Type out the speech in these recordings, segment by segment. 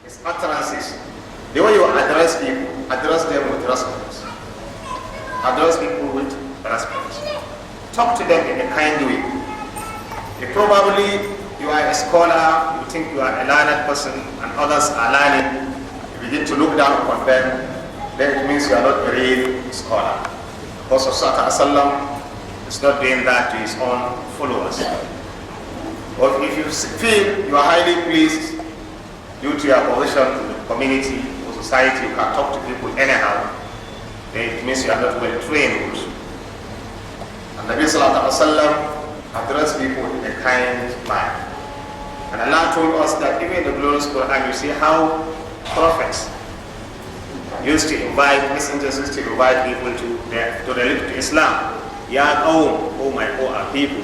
his utterances, the way you address people, address them with respect. Address people with respect. Talk to them in a kind way. If probably you are a scholar, you think you are a learned person, and others are learning, you begin to look down upon them, then it means you are not a real scholar. Because Rasulullah is not doing that to his own followers. But if you feel you are highly pleased due to your position in the community or society, you can talk to people anyhow, then it means you are not well trained. And Nabi Sallallahu Alaihi Wasallam addressed people in a kind manner. And Allah told us that even in the glorious Quran, you see how prophets used to invite messengers, used to invite people to Islam. Ya qawm, oh my people,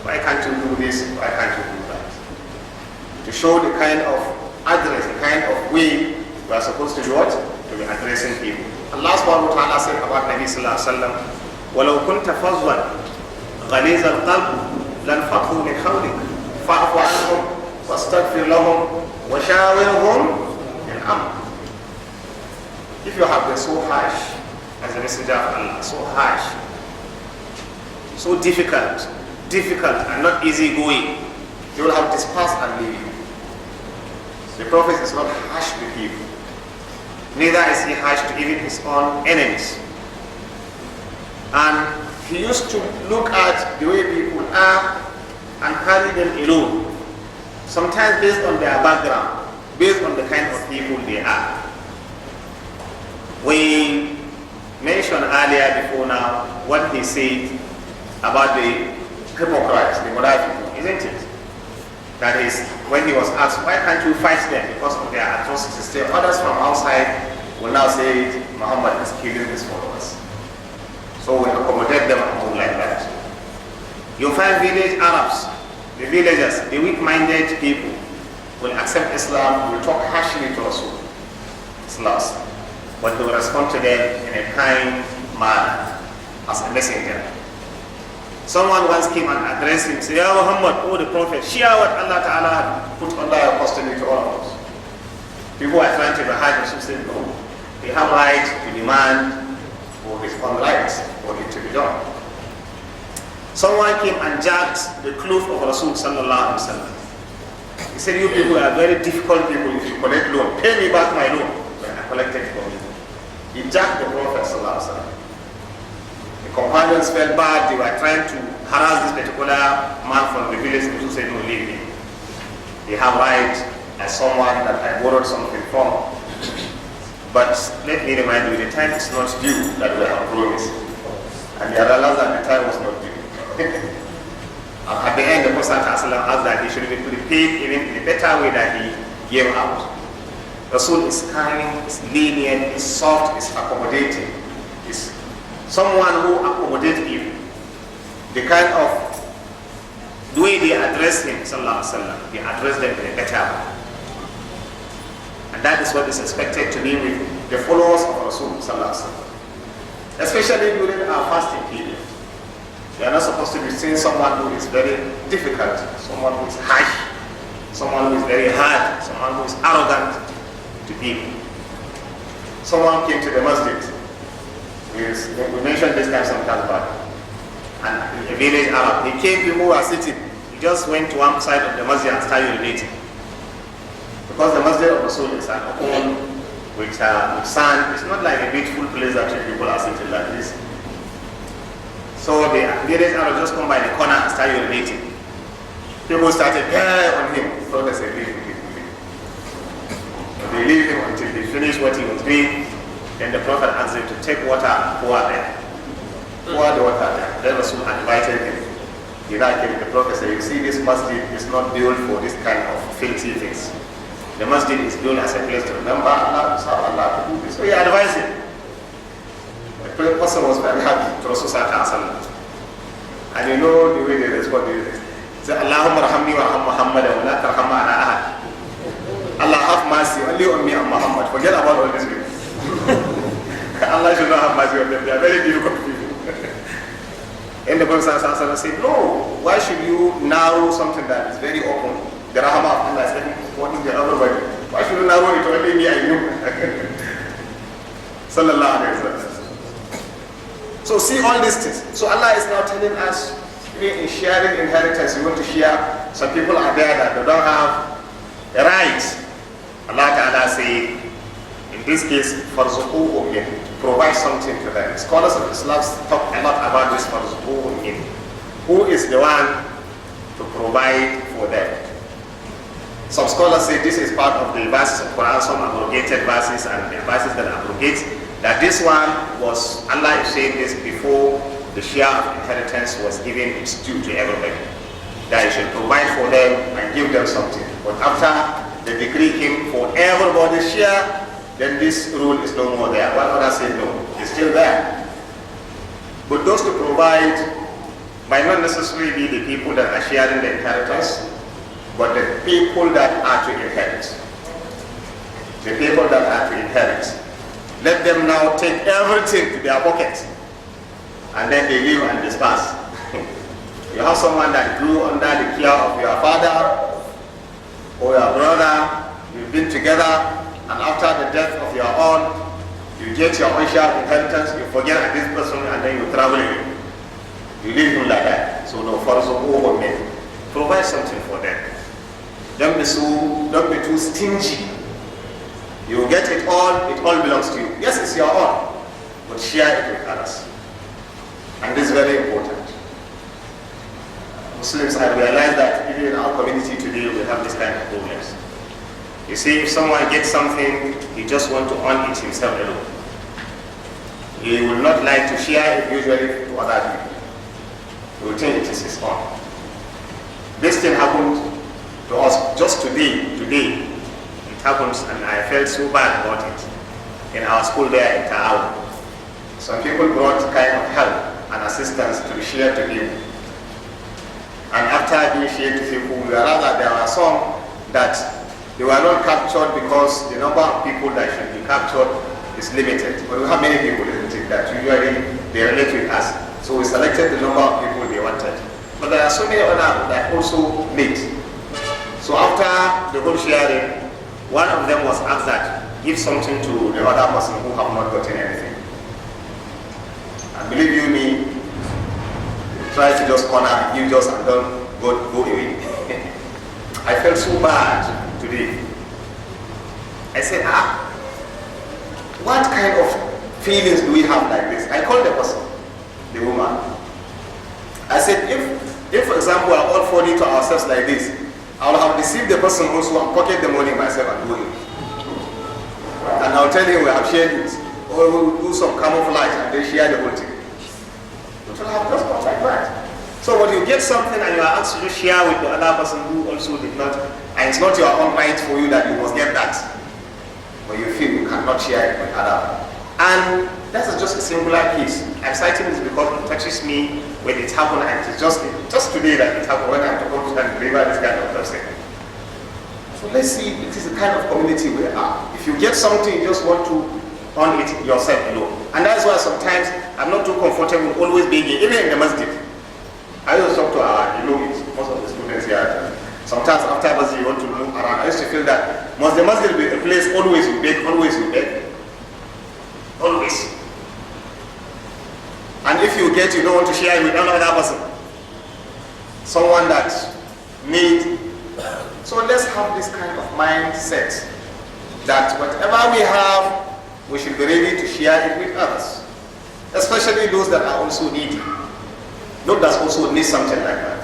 why can't you do this? Why can't you do that? To show the kind of address, the kind of way we are supposed to do what? To be addressing people. Allah subhanahu wa ta'ala said about Nabi sallallahu alaihi wasallam, وَلَوْ كُنْتَ فَضًّا غَلِيظَ الْقَلْبِ لَانْفَضُّوا مِنْ حَوْلِكَ فَاعْفُ عَنْهُمْ وَاسْتَغْفِرْ لَهُمْ وَشَاوِرْهُمْ فِي الْأَمْرِ. If you have been so harsh as a messenger of Allah, so harsh, so difficult and not easygoing, you will have dispersed and leave you. The Prophet is not harsh with people. Neither is he harsh to even his own enemies. And he used to look at the way people are and carry them alone. Sometimes based on their background, based on the kind of people they are. We mentioned earlier before now what he said about the hypocrites, the munafiqun, isn't it? That is, when he was asked, why can't you fight them because of their atrocities? The others from outside will now say, Muhammad is killing his followers. So we accommodate them and move like that. You find village Arabs, the villagers, the weak-minded people will accept Islam, will talk harshly to Rasul. It's lost. But they will respond to them in a kind manner as a messenger. Someone once came and addressed him, said, Ya Muhammad, oh the Prophet, share what Allah Ta'ala had put under your custody to all of us. People are trying to be hard, and say, no, they have right to demand for his own rights for it to be done. Someone came and jacked the cloth of Rasul Sallallahu Alaihi Wasallam. He said, you people are very difficult people. If you collect loan, pay me back my loan. When I collected from you. He jacked the Prophet Sallallahu Alaihi Wasallam. The companions felt bad. They were trying to harass this particular man from the village who said, no, leave him. They have right as someone that I borrowed something from. But let me remind you, the time is not due that we have promised. And they realized that the time was not due. At the end, the Prophet asked that he should be paid even in a better way that he gave out. Rasul is kind, is lenient, is soft, is accommodating. Is someone who accommodates people. The kind of the way they address him, sallallahu alaihi wasallam, they address them in a better way. And that is what is expected to be with the followers of Rasul sallallahu alaihi wasallam. Especially during our fasting period. We are not supposed to be seeing someone who is very difficult, someone who is harsh, someone who is very hard, someone who is arrogant to people. Someone came to the masjid. We mentioned this time some time back. And a village Arab. He came, people were sitting. He just went to one side of the masjid and started urinating. Because the masjid of Rasul is an open with sand. It's not like a beautiful place that people are sitting like this. So the village Arab just come by the corner and started urinating. People started on him. So they said, leave him. They leave him until he finished what he was doing. Then the Prophet asked him to take water and pour there. Pour the water there. Then Rasul invited him. He came. The Prophet said, you see, this masjid is not built for this kind of filthy things. The masjid is built as a place to remember Allah, to serve Allah, to do this. So he advised him. The person was very happy to Rasul Sallallahu Alaihi Wasallam. And you know the way they responded. He said, Allahumma rahamni wa raham Muhammad wa la tarham ala ahad. Allah have mercy only on me and Muhammad. Forget about all these people. Allah should not have mercy on them. They are very difficult people. And the Prophet said, no, why should you narrow something that is very open? The rahmah of Allah is very important to everybody. narrow it, only me I knew. Sallallahu alayhi wa sallam. So see all these things. So Allah is now telling us, in sharing inheritance, you want to share. Some people are there that they don't have the rights. Allah Ta'ala say, in this case, farzuquhum min, provide something to them. Scholars of Islam talk a lot about this farzuquhum min. Who is the one to provide for them? Some scholars say this is part of the verses of Quran, some abrogated verses and the verses that abrogate, that this one was, Allah is saying this before the share of inheritance was given its due to everybody. That you should provide for them and give them something. But after the decree came for everybody's share, then this rule is no more there. One other said no, it's still there. But those who provide might not necessarily be the people that are sharing the inheritance, but the people that are to inherit. The people that are to inherit. Let them now take everything to their pocket, and then they leave and disperse. You have someone that grew under the care of your father or your brother, you've been together, and after the death of your own, you get your own share of inheritance, you forget this person, and then you travel away. You leave him like that. So no, for over men, provide something for them. Don't be too stingy. You get it all belongs to you. Yes, it's your own, but share it with others. And this is very important. Muslims, I realize that even in our community today, we have this kind of problems. You see, if someone gets something, he just wants to own it himself alone. He will not like to share it usually to other people. He will think it is his own. This thing happened to us just today. It happens, and I felt so bad about it. In our school there in Ta'awun, some people brought kind of help and assistance to share to him. And after being shared to people, we realized that there were some that they were not captured because the number of people that should be captured is limited. But we have many people, isn't it, that usually they relate with us. So we selected the number of people they wanted. But there are so many others that also need. So after the whole sharing, one of them was asked that give something to the other person who have not gotten anything. And believe you me, try to just corner, you just and don't go away. I felt so bad today. I said, what kind of feelings do we have like this? I called the person, the woman. I said, if for example, we are all falling to ourselves like this, I will have deceived the person also and pocket the money myself and do it. And I'll tell him we have shared it. Or we'll do some camouflage and they share the whole thing. It will have just gone like that. So when you get something and you are asked to share with the other person who also did not, and it's not your own right for you that you must get that, but you feel you cannot share it with other. And that's just a singular case. I'm citing this because it touches me when it happened, and it's just today that it happened when I'm talking to and deliver this kind of person. So let's see, it is the kind of community we are. If you get something, you just want to own it yourself alone. And that's why sometimes I'm not too comfortable always being here, even in the masjid. I used to talk to most of the students here. Sometimes after masjid you want to move around. I used to feel that the masjid will be a place always you beg, always you beg. Always. And if you get, you don't want to share it with another person. Someone that needs. So let's have this kind of mindset that whatever we have, we should be ready to share it with others. Especially those that are also needy. Those that also need something like that.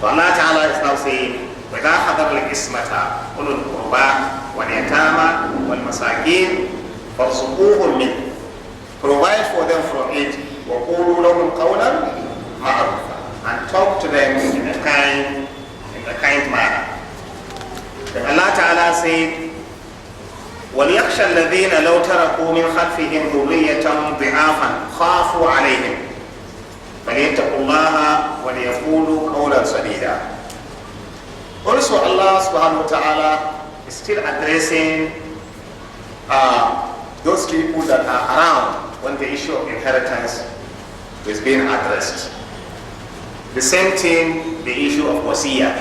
So Allah Ta'ala is now saying, وَإِذَا حَضَرَ الْإِسْمَةَ أُولُو الْقُرْبَى وَالْيَتَامَى وَالْمَسَاكِينَ فَارْزُقُوهُم مِّنْهُ. Provide for them from it. وَقُولُوا لَهُمْ قَوْلًا مَعْرُوفًا. And talk to them in a kind manner. Then Allah Ta'ala said, وَلْيَخْشَى الَّذِينَ لَوْ تَرَكُوا مِنْ خَلْفِهِمْ ذُرِّيَّةً ضِعَافًا خَافُوا عَلَيْهِمْ فَلْيَتَّقُوا اللَّهَ وَلْيَقُولُوا قَوْلًا سَدِيدًا. Also Allah Subhanahu wa Ta'ala is still addressing those people that are around when the issue of inheritance is being addressed. The same thing, the issue of wasiyah.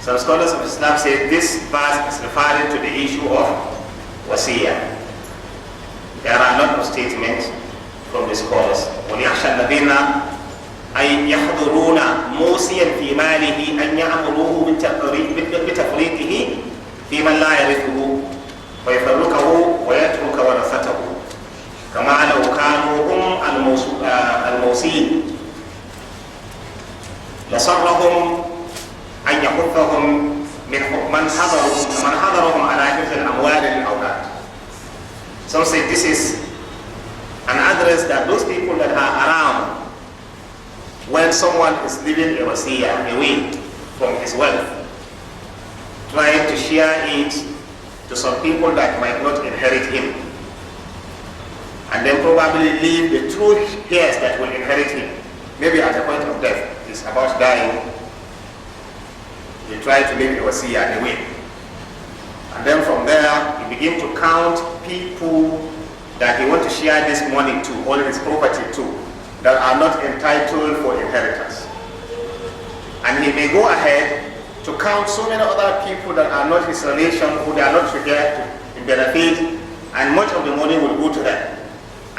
Some scholars of Islam say this verse is referring to the issue of wasiyah. There are a lot of statements from the scholars. وَلْيَخْشَى الَّذِينَ أَنْ يَحْضُرُونَ مُوسِيًا فِي مَالِهِ أَنْ يَعْمُرُوهُ بِتَفْرِيطِهِ فِي مَنْ لَا يَرِثُهُ وَيَفَرُّكَهُ وَيَتْرُكَ وَرَثَتَهُ كَمَا لَوْ كَانُوا هُمْ الْمُوسِينَ لَصَرَّهُمْ أن يحثهم من حضرهم على حفظ الأموال للأولاد. Some say this is an address that those people that are around when someone is leaving a wasiyah away from his wealth, trying to share it to some people that might not inherit him, and then probably leave the true heirs that will inherit him. Maybe at the point of death, he's about dying. He tried to leave a wasiyah away. And then from there, he began to count people that he wants to share this money to, all his property to, that are not entitled for inheritance. And he may go ahead to count so many other people that are not his relation, who they are not prepared to benefit, and much of the money will go to them,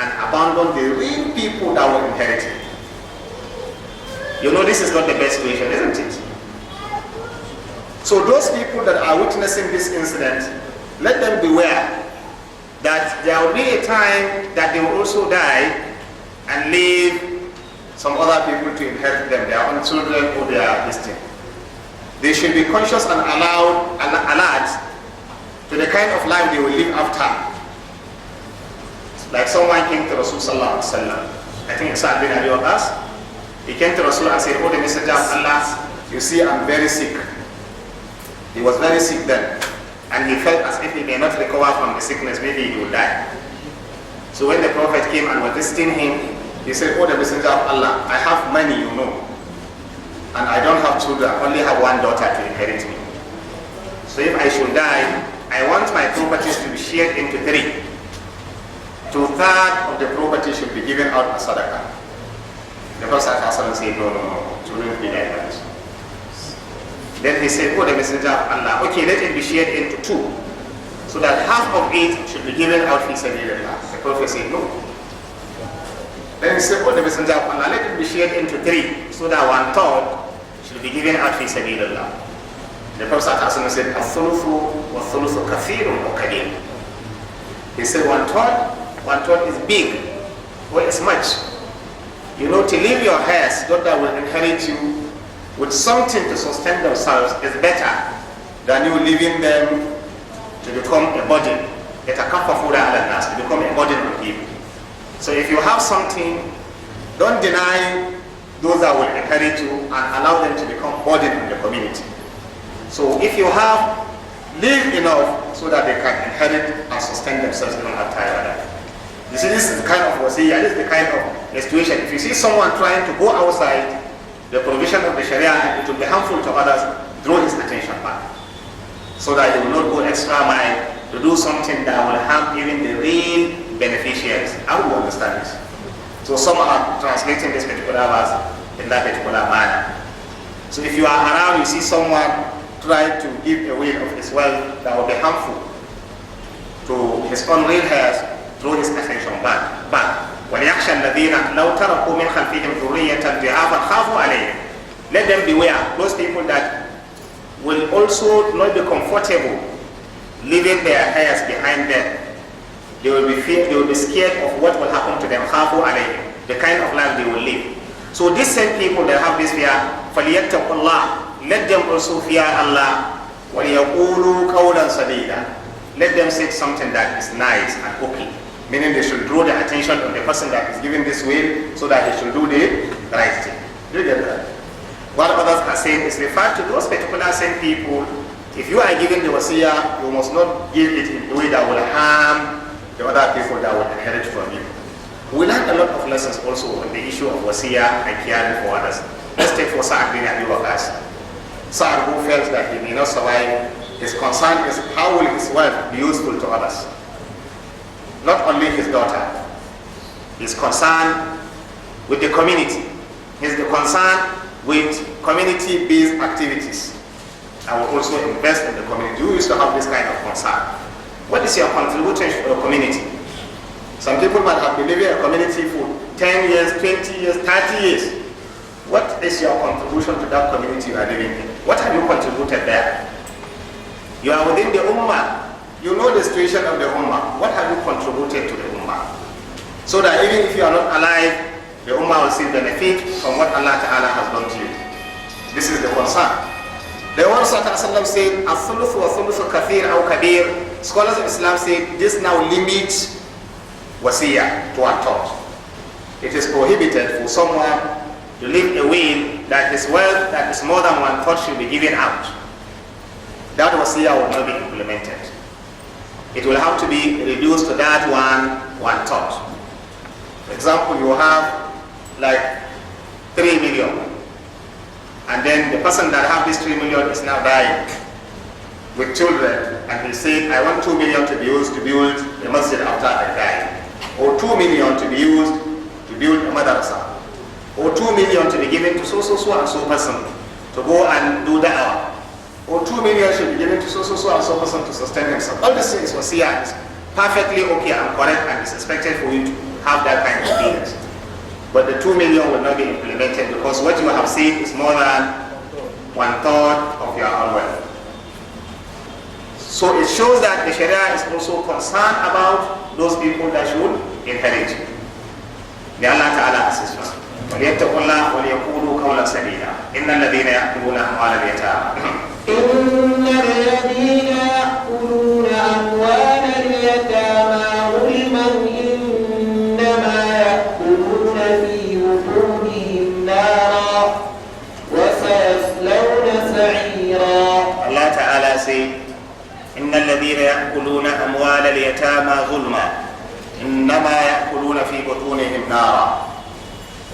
and abandon the real people that will inherit it. You know, this is not the best situation, isn't it? So those people that are witnessing this incident, let them beware that there will be a time that they will also die and leave some other people to inherit them, their own children or their destiny. They should be conscious and alert to the kind of life they will live after. Like someone came to Rasul sallallahu alaihi wasallam. I think it's Sa'ad bin Abi Waqqas. He came to Rasul and said, "Oh, the Messenger of Allah, you see, I'm very sick." He was very sick then, and he felt as if he may not recover from the sickness, maybe he would die. So when the Prophet came and was visiting him, he said, "Oh, the Messenger of Allah, I have money, you know, and I don't have children, I only have one daughter to inherit me. So if I should die, I want my properties to be shared into three. 2/3 of the property should be given out as sadaqah." The Prophet said, no, children be like that. Then he said, "Oh, the Messenger of Allah, okay, let it be shared into 2, so that half of it should be given out fi sabilillah." The Prophet said, "No." Then he said, "Oh, the Messenger of Allah, let it be shared into 3, so that 1/3 should be given out fi sabilillah." The Prophet said, "Al-thuluthu wa-thuluthu kathirun wa kadeer." He said, 1/3 is big, or it's much. You know, to leave your heirs, those that will inherit you, with something to sustain themselves is better than you leaving them to become a burden. To become a burden on people. So if you have something, don't deny those that will inherit you and allow them to become burden on the community. So if you have, leave enough so that they can inherit and sustain themselves even after your life. You see, this is the kind of wasiyah, this is the kind of situation. If you see someone trying to go outside the provision of the Sharia and it will be harmful to others, draw his attention back, so that he will not go extra mile to do something that will harm even the real beneficiaries. How do you understand this? So some are translating this particular verse in that particular manner. So if you are around, you see someone try to give away of his wealth that will be harmful to his own real heirs, draw his attention back. وَلْيَخْشَى الَّذِينَ لَوْ تَرَكُوا مِنْ خَلْفِهِمْ ذُرِّيَّةً ضِعَافًا خَافُوا عَلَيْهِمْ. Let them beware, those people that will also not be comfortable leaving their heirs behind them. They will be scared of what will happen to them. خَافُوا عَلَيْهِمْ, the kind of life they will live. So these same people that have this fear, فَلْيَتَّقُوا اللَّهِ, let them also fear Allah. وَلْيَقُولُوا قَوْلًا سَدِيدًا, let them say something that is nice and okay. Meaning they should draw the attention of the person that is giving this will, so that he should do the right thing. Do you get that? What others are saying is referred to those particular same people. If you are giving the wasiyah, you must not give it in a way that will harm the other people that will inherit from you. We learned a lot of lessons also on the issue of wasiyah and caring for others. Let's take for Sa'ad bin Abi Waqqas. Sa'ad, who felt that he may not survive, his concern is how will his wealth be useful to others. Not only his daughter, he's concerned with the community. He's concerned with community-based activities. I will also invest in the community. You used to have this kind of concern. What is your contribution to the community? Some people might have been living in a community for 10 years, 20 years, 30 years. What is your contribution to that community you are living in? What have you contributed there? You are within the Ummah. You know the situation of the Ummah. What have you contributed to the Ummah? So that even if you are not alive, the Ummah will still benefit from what Allah Ta'ala has done to you. This is the concern. The one said, "As-thuluth wa thuluth kathir aw kabir." Scholars of Islam say this now limits wasiyah to one third. It is prohibited for someone to leave a will that his wealth that is more than one third should be given out. That wasiyah will not be implemented. It will have to be reduced to that one third. For example, you have like 3 million. And then the person that have this 3 million is now dying with children, and he said, I want 2 million to be used to build a masjid after I die, or 2 million to be used to build a madrasa, or 2 million to be given to so and so person to go and do da'wah, or 2 million should be given to so and so person to sustain himself. All these things wasiyah is perfectly okay and correct, and it's expected for you to have that kind of feelings. But the 2 million will not be implemented because what you have seen is more than 1/3 of your own wealth. So it shows that the Sharia is also concerned about those people that should inherit. May Allah Ta'ala assist us. وَلْيَتَّقُوا اللَّهَ وَلْيَقُولُوا قَوْلًا سَدِيدًا إِنَّ الَّذِينَ يَأْكُلُونَ أَمْوَالَ الْيَتَامَى إِنَّ الَّذِينَ يَأْكُلُونَ أَمْوَالَ الْيَتَامَى ظُلْمًا إِنَّمَا يَأْكُلُونَ فِي بُطُونِهِمْ نَارًا وَسَيَصْلَوْنَ سَعِيرًا. Allah Ta'ala says, إن الذين يأكلون أموال اليتامى ظلما إنما يأكلون في بطونهم نارا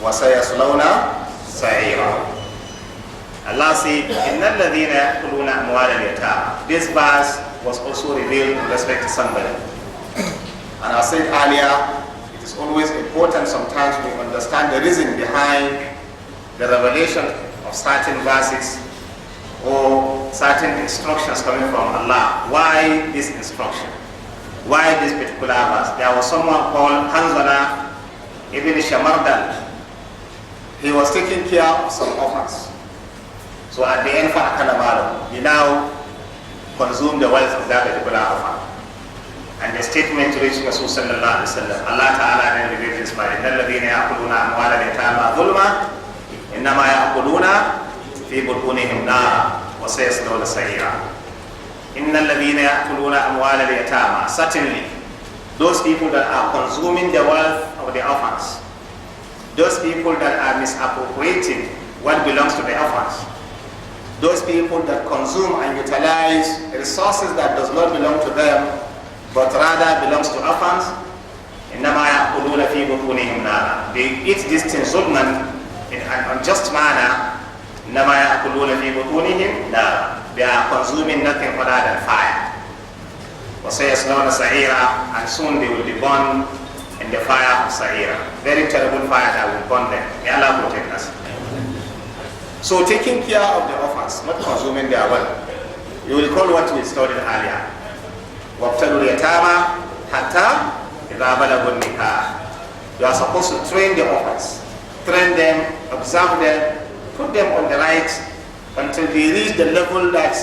وسيصلون سعيرا. Allah said, إن الذين يأكلون أموال اليتامى. This verse was also revealed in respect to somebody. And I said earlier, it is always important sometimes we understand the reason behind the revelation of certain verses or certain instructions coming from Allah. Why this instruction? Why this particular verse? There was someone called Hanzala ibn Shamardan. He was taking care of some orphans. So at the end, he now consumed the wealth of that particular orphan. And the statement reached Rasul sallallahu alaihi wasallam. Allah Ta'ala then revealed this by إِنَّ الَّذِينَ يَأْكُلُونَ أَمْوَالَ الْيَتَامَى ظُلْمًا إِنَّمَا يَأْكُلُونَ في بطونهم نارا وسيصلون سعيرا. إن الذين يأكلون أموال اليتامى. Certainly, those people that are consuming the wealth of the orphans, those people that are misappropriating what belongs to the orphans, those people that consume and utilize resources that does not belong to them, but rather belongs to orphans, إنما يأكلون في بطونهم نارا. They eat these things zulman in an unjust manner. They are consuming nothing other than fire. And soon they will be burned in the fire of Sa'ira. Very terrible fire that will burn them. May Allah protect us. So taking care of the orphans, not consuming their wealth. You will recall what we studied earlier. وَابْتَلُوا الْيَتَامَى حَتَّى إِذَا بَلَغُوا النِّكَاحَ. You are supposed to train the orphans. Train them, observe them, put them on the right until they reach the level that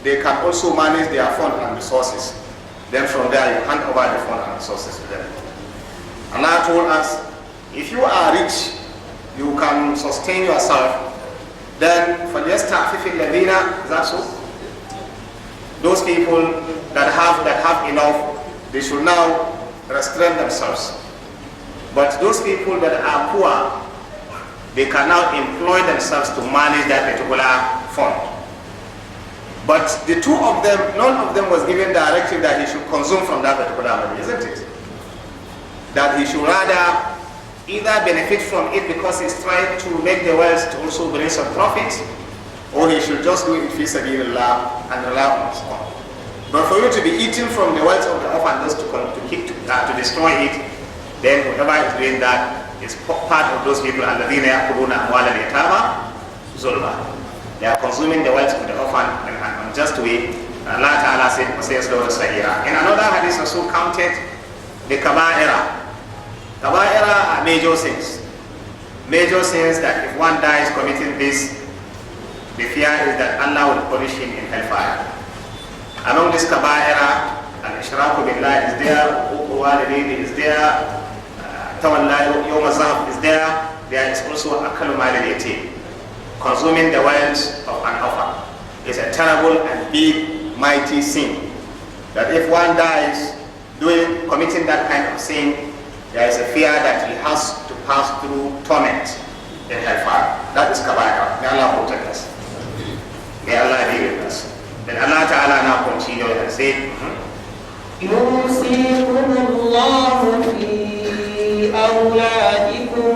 they can also manage their fund and resources. Then from there you hand over the fund and resources to them. Allah told us, if you are rich, you can sustain yourself, then فَلْيَسْتَعْفِفِ الَّذِينَ. Is that so? Those people that have enough, they should now restrain themselves. But those people that are poor, they can now employ themselves to manage that particular fund. But the two of them, none of them was given directive that he should consume from that particular money, isn't it? That he should rather either benefit from it because he's trying to make the wealth to also bring some profit, or he should just do it fi sabilillah and rely on his own. But for you to be eating from the wealth of the orphan just to destroy it, then whoever is doing that is part of those people. الَّذِينَ يَأْكُلُونَ أَمْوَالَ الْيَتَامَى ظُلْمًا. They are consuming the wealth of the orphan and unjust way. Allah Ta'ala says Lord Sahira. In another hadith also counted the Kaba'ira. Kaba'ira are major sins. Major sins that if one dies committing this, the fear is that Allah will punish him in hellfire. Among this Kaba'ira, Al-Ishraku Billah is there, Uqu Walidayni is there, Tawalla Yawm Azab is there. There is also Akalu Mal al-Yatim, consuming the wealth of an orphan. It's a terrible and big, mighty sin. That if one dies committing that kind of sin, there is a fear that he has to pass through torment in hellfire. That is Kaba'ira. May Allah protect us. May Allah be with us. Then Allah Ta'ala now continue and say, يوصيكم الله في أولادكم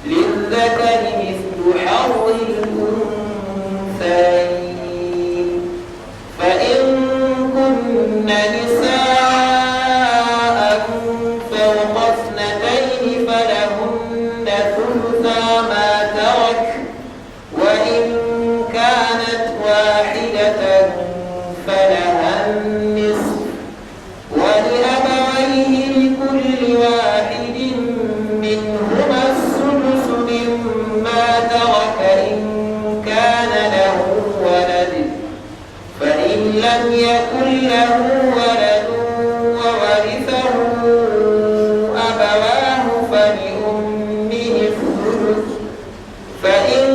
للذكر مثل حظ الأنثيين فإن كن نساء فوق اثنتين فلهن ثلثا ما ترك وإن كانت واحدة فلها النصف ولأبويه لكل واحد منهما السدس مما ترك إن كان له ولد فإن لم يكن له ولد وورثه أبواه فلأمه الثلث فإن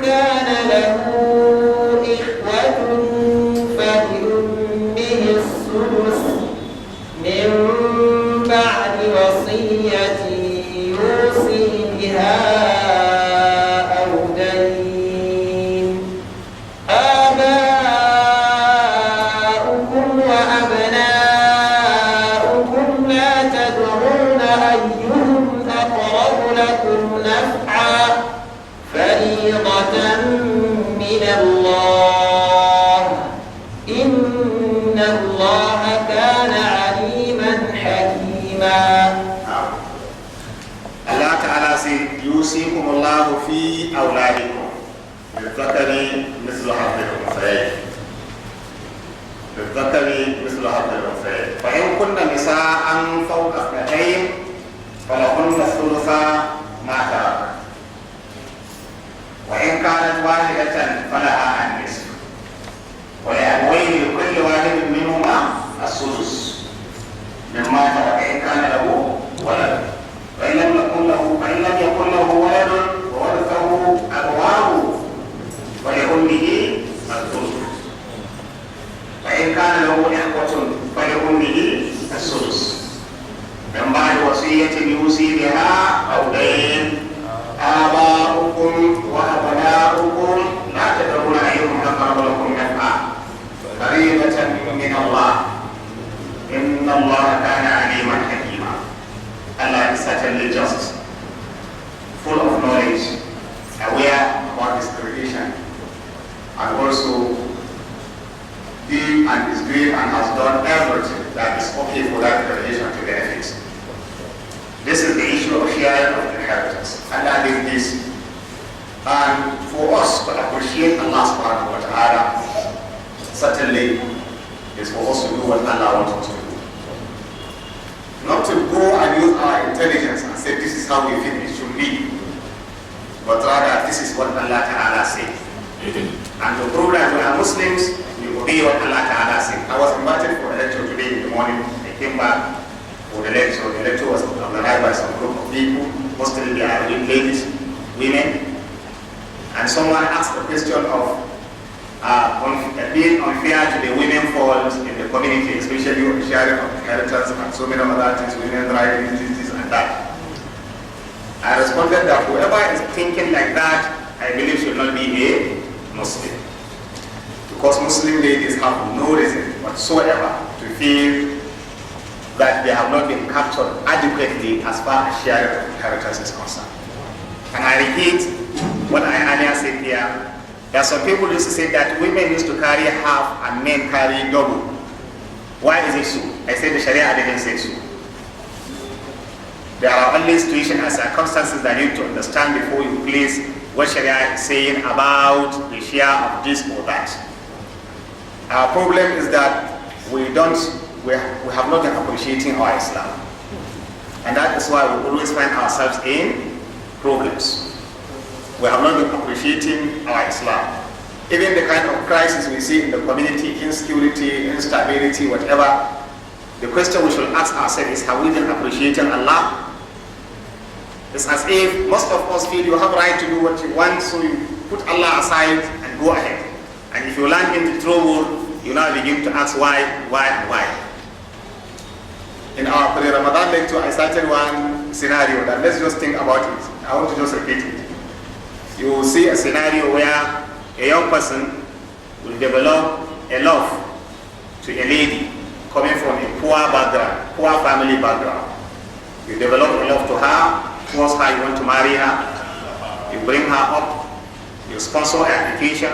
كان له إخوة فلأمه السدس من بعد وصية يوصي بها أو دين آباؤكم وأبناؤكم لا تدرون أيهم أقرب لكم نفعا فريضة من الله إن الله كان عليما حكيما. Allah Ta'ala said, يوصيكم الله في أولادكم للذكر مثل حظ الأنثيين. للذكر مثل حظ الأنثيين. فإن كن نساء فوق اثنتين فلهن الثلث ما ترك. وإن كانت واحدة فلها النصف. ولأبويه لكل واحد منهما السدس مما ترك إن كان له ولد. فإن لم يكن له ولد وورثه أبواه ولأمه الثلث. فإن كان له إخوة فلأمه السدس من بعد وصية يوصي بها أو دين آباؤكم وأبناؤكم لا تدرون أيهم أقرب لكم نفعا فريضة من الله إن الله كان عليما حكيما. Allah is certainly just, full of knowledge, aware about His creation, and also deep and is great and has done everything that is okay for that creation to benefit. This is the issue of sharing of inheritance. Allah did this. And for us to appreciate Allah subhanahu wa ta'ala, certainly is for us to do what Allah wants us to do. Not to go and use our intelligence and say this is how we think it should be, but rather this is what Allah Ta'ala said. And to prove that we are Muslims, we obey what Allah Ta'ala said. I was invited for a lecture today in the morning. I came back for the lecture. The lecture was organized by some group of people, mostly they are ladies, women. And someone asked the question of being unfair to the women fault in the community, especially on the sharing of inheritance and so many other things, women right, this and that. I responded that whoever is thinking like that, I believe should not be a Muslim. Because Muslim ladies have no reason whatsoever to feel that they have not been captured adequately as far as sharing of inheritance is concerned. And I repeat what I earlier said here. There are some people used to say that women used to carry half and men carry double. Why is it so? I said the Sharia didn't say so. There are only situations and circumstances that you need to understand before you place what Sharia is saying about the share of this or that. Our problem is that we have not been appreciating our Islam. And that is why we always find ourselves in problems. We have not been appreciating our Islam. Even the kind of crisis we see in the community, insecurity, instability, whatever, the question we should ask ourselves is, have we been appreciating Allah? It's as if most of us feel you have right to do what you want, so you put Allah aside and go ahead. And if you land into trouble, you now begin to ask why. In our pre-Ramadan lecture, I started one scenario that let's just think about it. I want to just repeat it. You will see a scenario where a young person will develop a love to a lady coming from a poor background, poor family background. You develop a love to her, towards her, you want to marry her, you bring her up, you sponsor her education,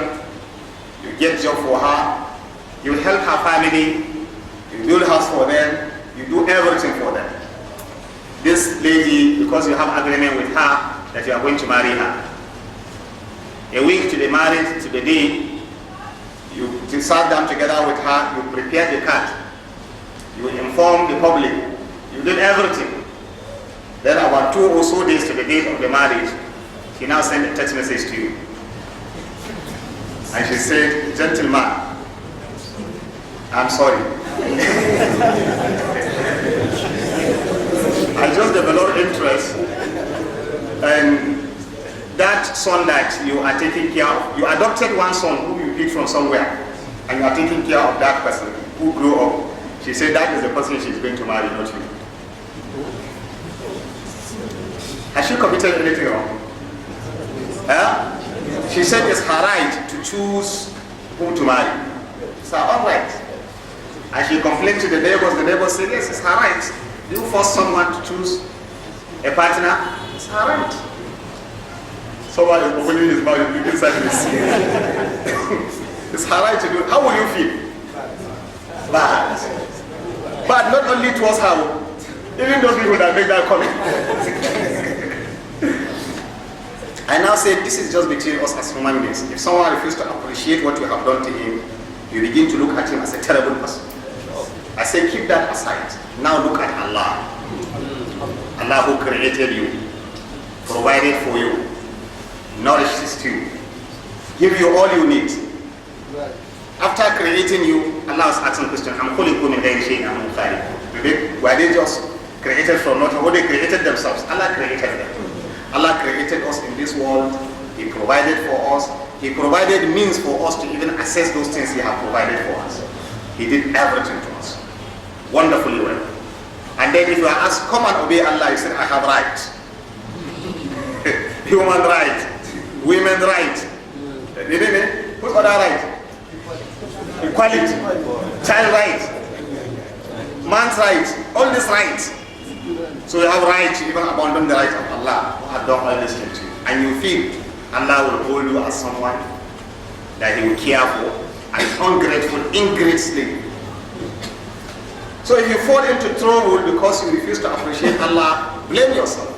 you get job for her, you help her family, you build house for them, you do everything for them. This lady, because you have agreement with her that you are going to marry her, a week to the marriage, to the day, you sat down together with her, you prepared the card, you informed the public, you did everything. Then about 2 or so days to the date of the marriage, she now sent a text message to you. And she said, "Gentleman, I'm sorry. I just developed interest, and that son that you are taking care of, you adopted one son who you picked from somewhere, and you are taking care of that person who grew up." She said that is the person she's going to marry, not you. Has she committed anything wrong? She said it's her right to choose whom to marry. It's her own right. And she complained to the neighbors said, yes, it's her right. You force someone to choose a partner, it's her right. Someone is opening his mouth inside this. It's her right to do it. How will you feel? Bad. But not only towards her, even those people that make that comment. I now say this is just between us as human beings. If someone refuses to appreciate what you have done to him, you begin to look at him as a terrible person. I say keep that aside. Now look at Allah. Allah who created you, provided for you, nourishes you, give you all you need. After creating you, Allah is asking the question, were they just created from nothing, or they created themselves? Allah created them. Allah created us in this world. He provided for us. He provided means for us to even access those things He has provided for us. He did everything to us wonderfully well. And then if you are asked, come and obey Allah, you said, I have rights. Human right, women right. Whose other right? Equality, child right, man's right, all these rights. So you have right to even abandon the right of Allah who has done all this to you. And you feel Allah will hold you as someone that He will care for, and ungrateful, ingrate slave. So if you fall into trouble because you refuse to appreciate Allah, blame yourself.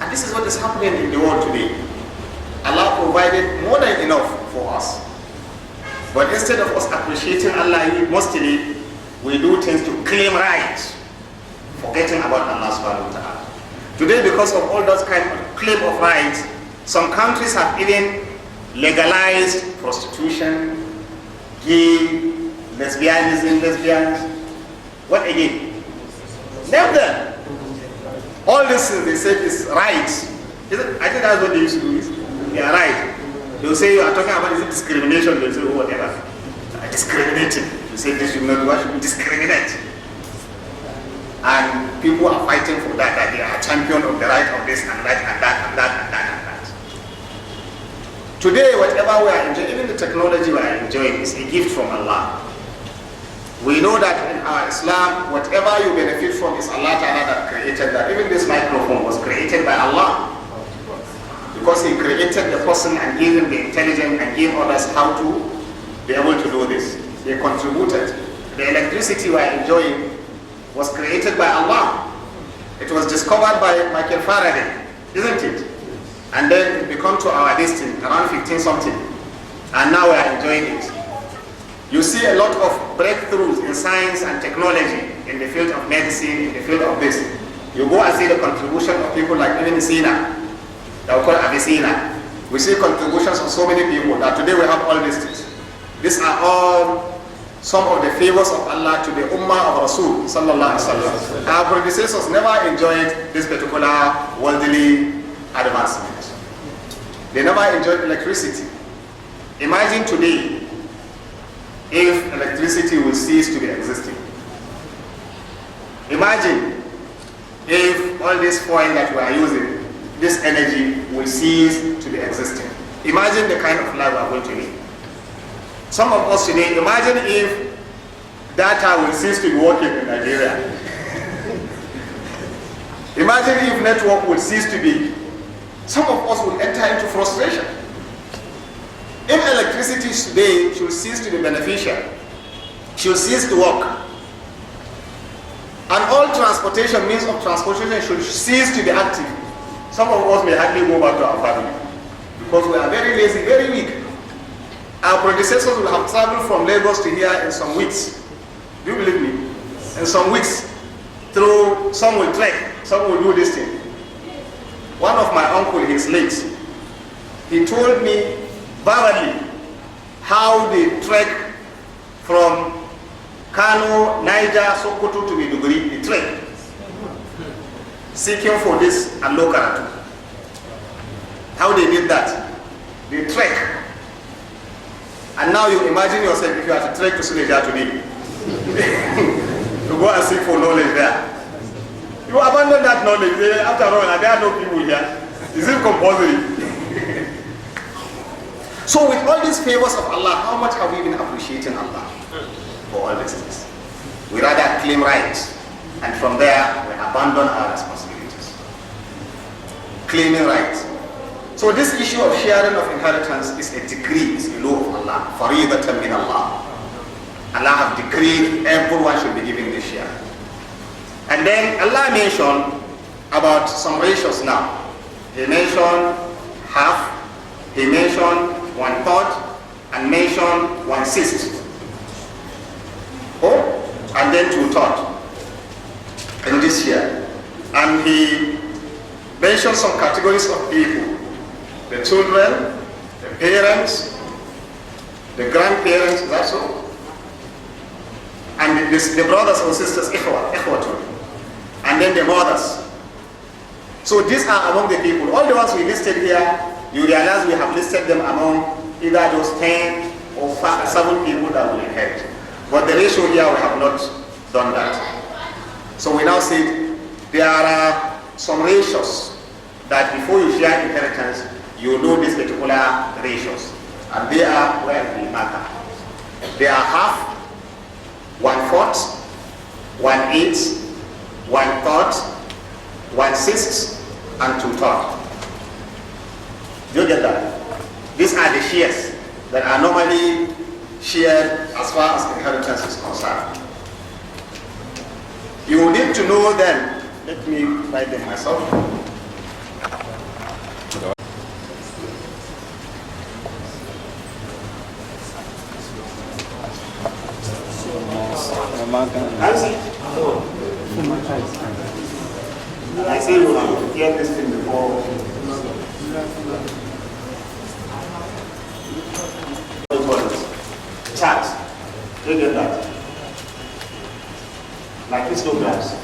And this is what is happening in the world today. Allah provided more than enough for us. But instead of us appreciating Allah, mostly we do things to claim rights, forgetting about Allah subhanahu wa ta'ala. Today, because of all those kind of claim of rights, some countries have even legalized prostitution, gay, lesbians. What again? Name them. All this they said is right. I think that's what they used to do. They are right. They will say you are talking about is it discrimination. They will say oh whatever. Discriminating. They say this should not be discriminate. And people are fighting for that they are champion of the right of this and that and that and that and that and that. Today, whatever we are enjoying, even the technology we are enjoying is a gift from Allah. We know that in our Islam, whatever you benefit from is Allah Ta'ala that created that. Even this microphone was created by Allah. Because He created the person and gave him the intelligence and gave others how to be able to do this. They contributed. The electricity we are enjoying was created by Allah. It was discovered by Michael Faraday, isn't it? And then it became to our destiny around 15 something. And now we are enjoying it. You see a lot of breakthroughs in science and technology in the field of medicine, in the field of this. You go and see the contribution of people like Ibn Sina, that we call Avicenna. We see contributions of so many people that today we have all these things. These are all some of the favors of Allah to the Ummah of Rasul sallallahu alaihi wasallam. Our predecessors never enjoyed this particular worldly advancement. They never enjoyed electricity. Imagine today if electricity will cease to be existing. Imagine if all this fuel that we are using, this energy will cease to be existing. Imagine the kind of life we are going to live. Some of us today, imagine if data will cease to be working in Nigeria. Imagine if network will cease to be. Some of us will enter into frustration. If electricity today should cease to be beneficial, should cease to work, and all transportation, means of transportation should cease to be active, some of us may hardly go back to our family because we are very lazy, very weak. Our predecessors will have traveled from Lagos to here in some weeks. Do you believe me? In some weeks. Through, some will trek, some will do this thing. One of my uncle, his late, he told me verbally how they trek from Kano, Niger, Sokoto to Maiduguri, they trek, seeking for this and local. How they did that? They trek. And now you imagine yourself if you are to trek to Suleja today, to go and seek for knowledge there. You abandon that knowledge. After all, there are no people here. Is it compulsory? So with all these favors of Allah, how much have we been appreciating Allah for all these things? We rather claim rights, and from there we abandon our responsibilities. Claiming rights. So this issue of sharing of inheritance is a decree, is a law of Allah. Faridatan min Allah. Allah have decreed everyone should be given this share. And then Allah mentioned about some ratios now. He mentioned half, he mentioned 1/3, and mentioned 1/6. Oh, and then 2/3 in this year. And he mentioned some categories of people: the children, the parents, the grandparents, is that so? And the brothers and sisters, ikhwatu, and then the mothers. So these are among the people. All the ones we listed here, you realize we have listed them among either those 10 or 7 people that will inherit. But the ratio here, we have not done that. So we now see there are some ratios that before you share inheritance, you know these particular ratios. And they are where we matter. They are half, 1/4, 1/8, 1/3, 1/6, and 2/3. Do you get that? These are the shares that are normally shared as far as inheritance is concerned. You need to know them. Let me write them myself. I say you have heard this thing before. Chat. Do you get that? Like histograms.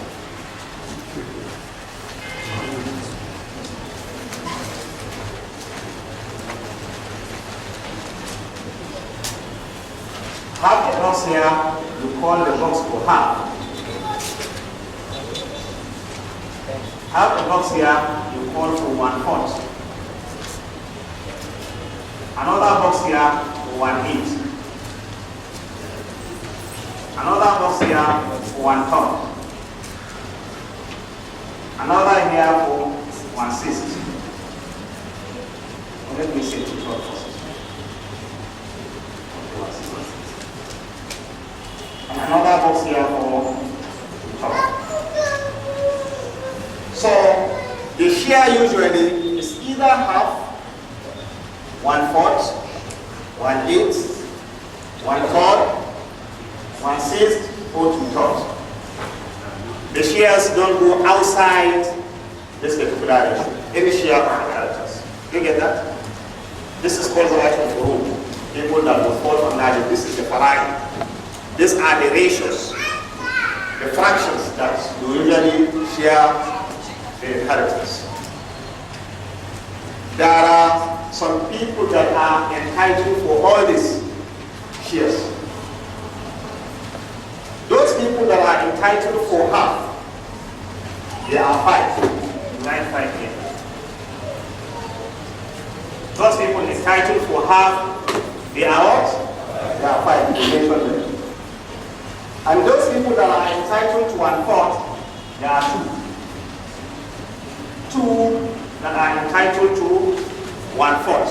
Half a box here, you call the box for half. Half a box here, you call for 1/4. Another box here for 1/8. Another box here for 1/3. Another here for 1/6. Let me say 2/3 first. And another box here for 2/3. So the share usually is either half, 1/4, 1/8, 1/4, 1/6, or 2/3. The shares don't go outside this particular ratio. Any share of inheritance. You get that? This is called the right of rule. People that will fall on that. This is the farag. These are the ratios, the fractions that you usually share the inheritance. There are some people that are entitled for all these shares. Those people that are entitled for half, there are 5. 9, 5 here. Those people entitled for half, they are what? They are 5. We mentioned them. And those people that are entitled to 1/4, there are 2. 2 that are entitled to 1/4.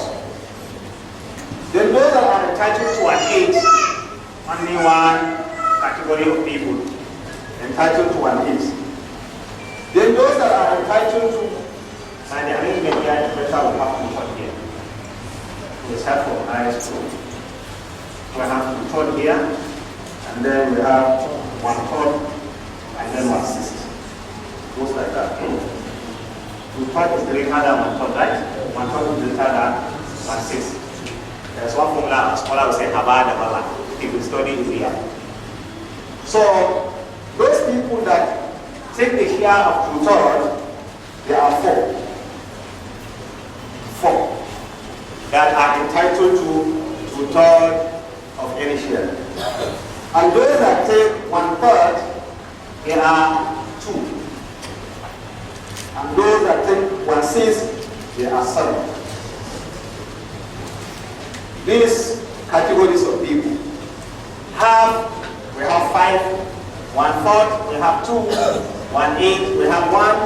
Then those that are entitled to 1/8, only one category of people entitled to 1/8. Then those that are entitled to, and the arrangement here is better, we have to put here. We start from highest to, we have to put here, and then we have 1/4, and then 1/6. Goes like that. 2/3 is greater than 1/3, right? 1/3 is greater than 1/6. There's one formula, a scholar will say, Abada Bala, if you study it here. So, those people that take the share of 2/3, there are 4. 4 that are entitled to 2/3 of any share. And those that take 1/3, there are 2. And those that take 1/6, there are 7. These categories of people have, we have 5, 1/4, we have 2, 1/8, we have 1,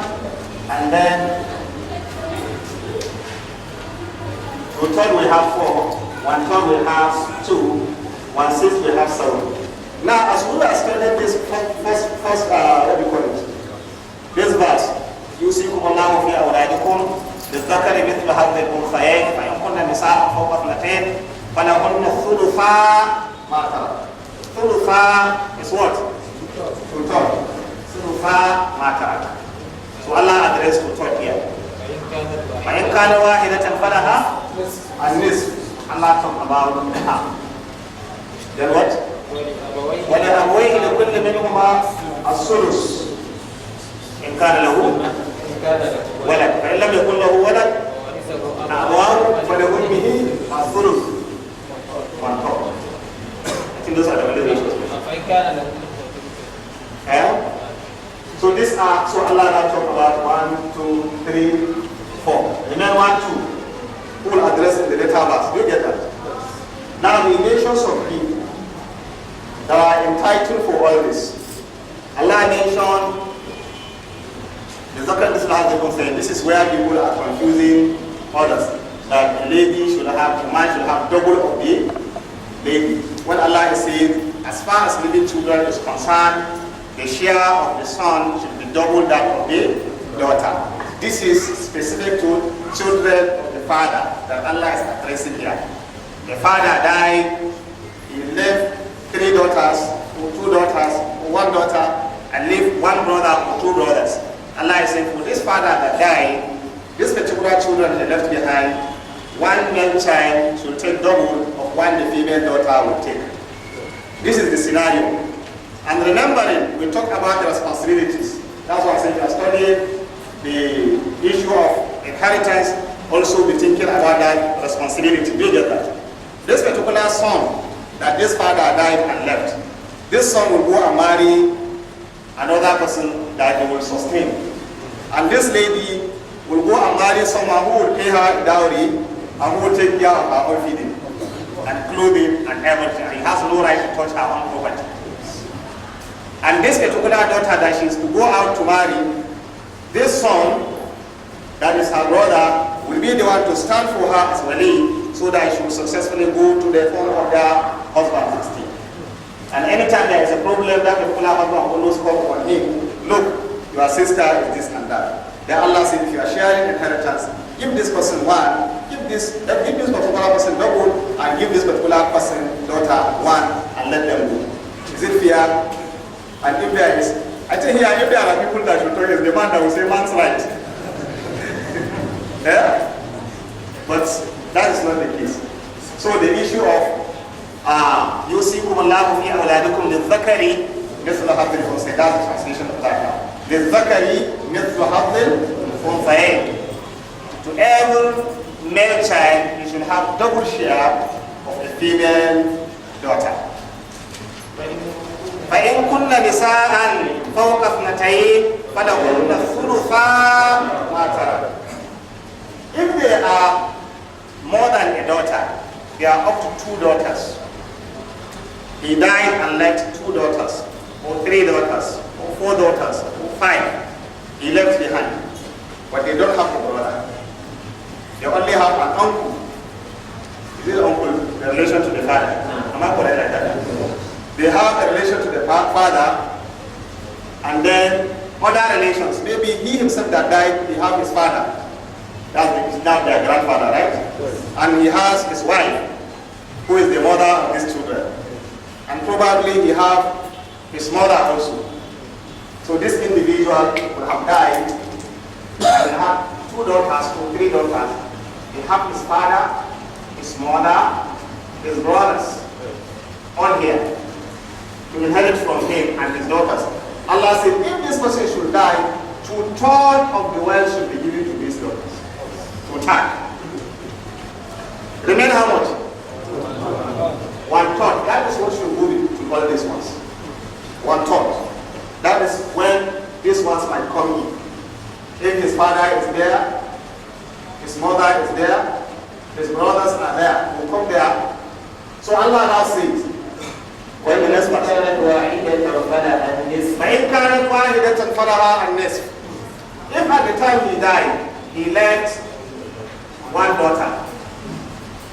and then 2/3 we have 4, 1/3 we have 2, 1/6 we have 7. Now, as we are studying this first what do you call it? This verse, يوصيكم الله في أولادكم للذكر مثل هذه الأنثيين فإن كن نساء فوق 2 فلهن ثلثا ما ترك. ثلثا is what? 2/3. ثلثا ما ترك. So Allah addressed 2/3 here. فإن كان واحدة فلها النصف. Allah talked about half. Then what? ولأبويه لكل منهما الثلث إن كان له ولد فإن لم يكن له ولد أبواه فلأمه الثلث 1/3. I think those are the only ratios. So these are, so Allah now talk about 1, 2, 3, 4. And then 1, 2. Who will address in the later verse? Do you get that? Now the nations of people that are entitled for all this. Allah mentioned the Zakar Islam saying this is where people are confusing others. That a lady should have, a man should have double of the lady. When Allah is saying, as far as living children is concerned, the share of the son should be double that of the daughter. This is specific to children of the father that Allah is addressing here. The father died, he left 3 daughters, or 2 daughters, or 1 daughter, and left 1 brother or 2 brothers. Allah is saying, for this father that died, this particular children he left behind, 1 male child should take double of 1 the female daughter will take. This is the scenario. And remembering, we talked about the responsibilities. That's why I said you are studying the issue of inheritance, also be thinking about that responsibility. Do you get that? This particular son that this father died and left, this son will go and marry another person that he will sustain. And this lady will go and marry someone who will pay her dowry and who will take care of her own feeding and clothing and everything. He has no right to touch her own property. And this particular daughter that she is to go out to marry, this son, that is her brother, will be the one to stand for her as wali, so that she will successfully go to the phone of their husband. And anytime there is a problem, that particular husband will always call on him. Look, your sister is this and that. Then Allah said, if you are sharing inheritance, give this person 1, give this particular person double and give this particular person daughter one and let them go. Is it fair? And if there is, I think here, if there are people that should talk as the man that will say man's right. Yeah? But that is not the case. So the issue of يوصيكم الله في أولادكم للذكر مثل حظ الأنثيين, that's the translation of that. للذكر مثل حظ الأنثيين. To every male child, you should have double share of a female daughter. فإن كن نساء فوق اثنتين فلهن الثلثا ما ترك. If they are more than a daughter, they are up to 2 daughters. He died and left 2 daughters, or 3 daughters, or 4 daughters, or 5. He left behind. But they don't have a brother. They only have an uncle. Is it uncle? The relation to the father. Am I correct like that? They have a relation to the father, and then other relations. Maybe he himself that died, he have his father. That's now their grandfather, right? And he has his wife, who is the mother of these children. And probably he have his mother also. So this individual would have died and have 2 daughters or 3 daughters. He have his father, his mother, his brothers on here to inherit from him and his daughters. Allah said, if this person should die, 2/3 of the wealth should be given to these daughters. 2/3. Remain how much? 1/3. That is what should move it to all these ones. 1/3. That is when these ones might come in. If his father is there, his mother is there, his brothers are there, will come there. So Allah now says, when the next one, if at the time he died, he left 1 daughter,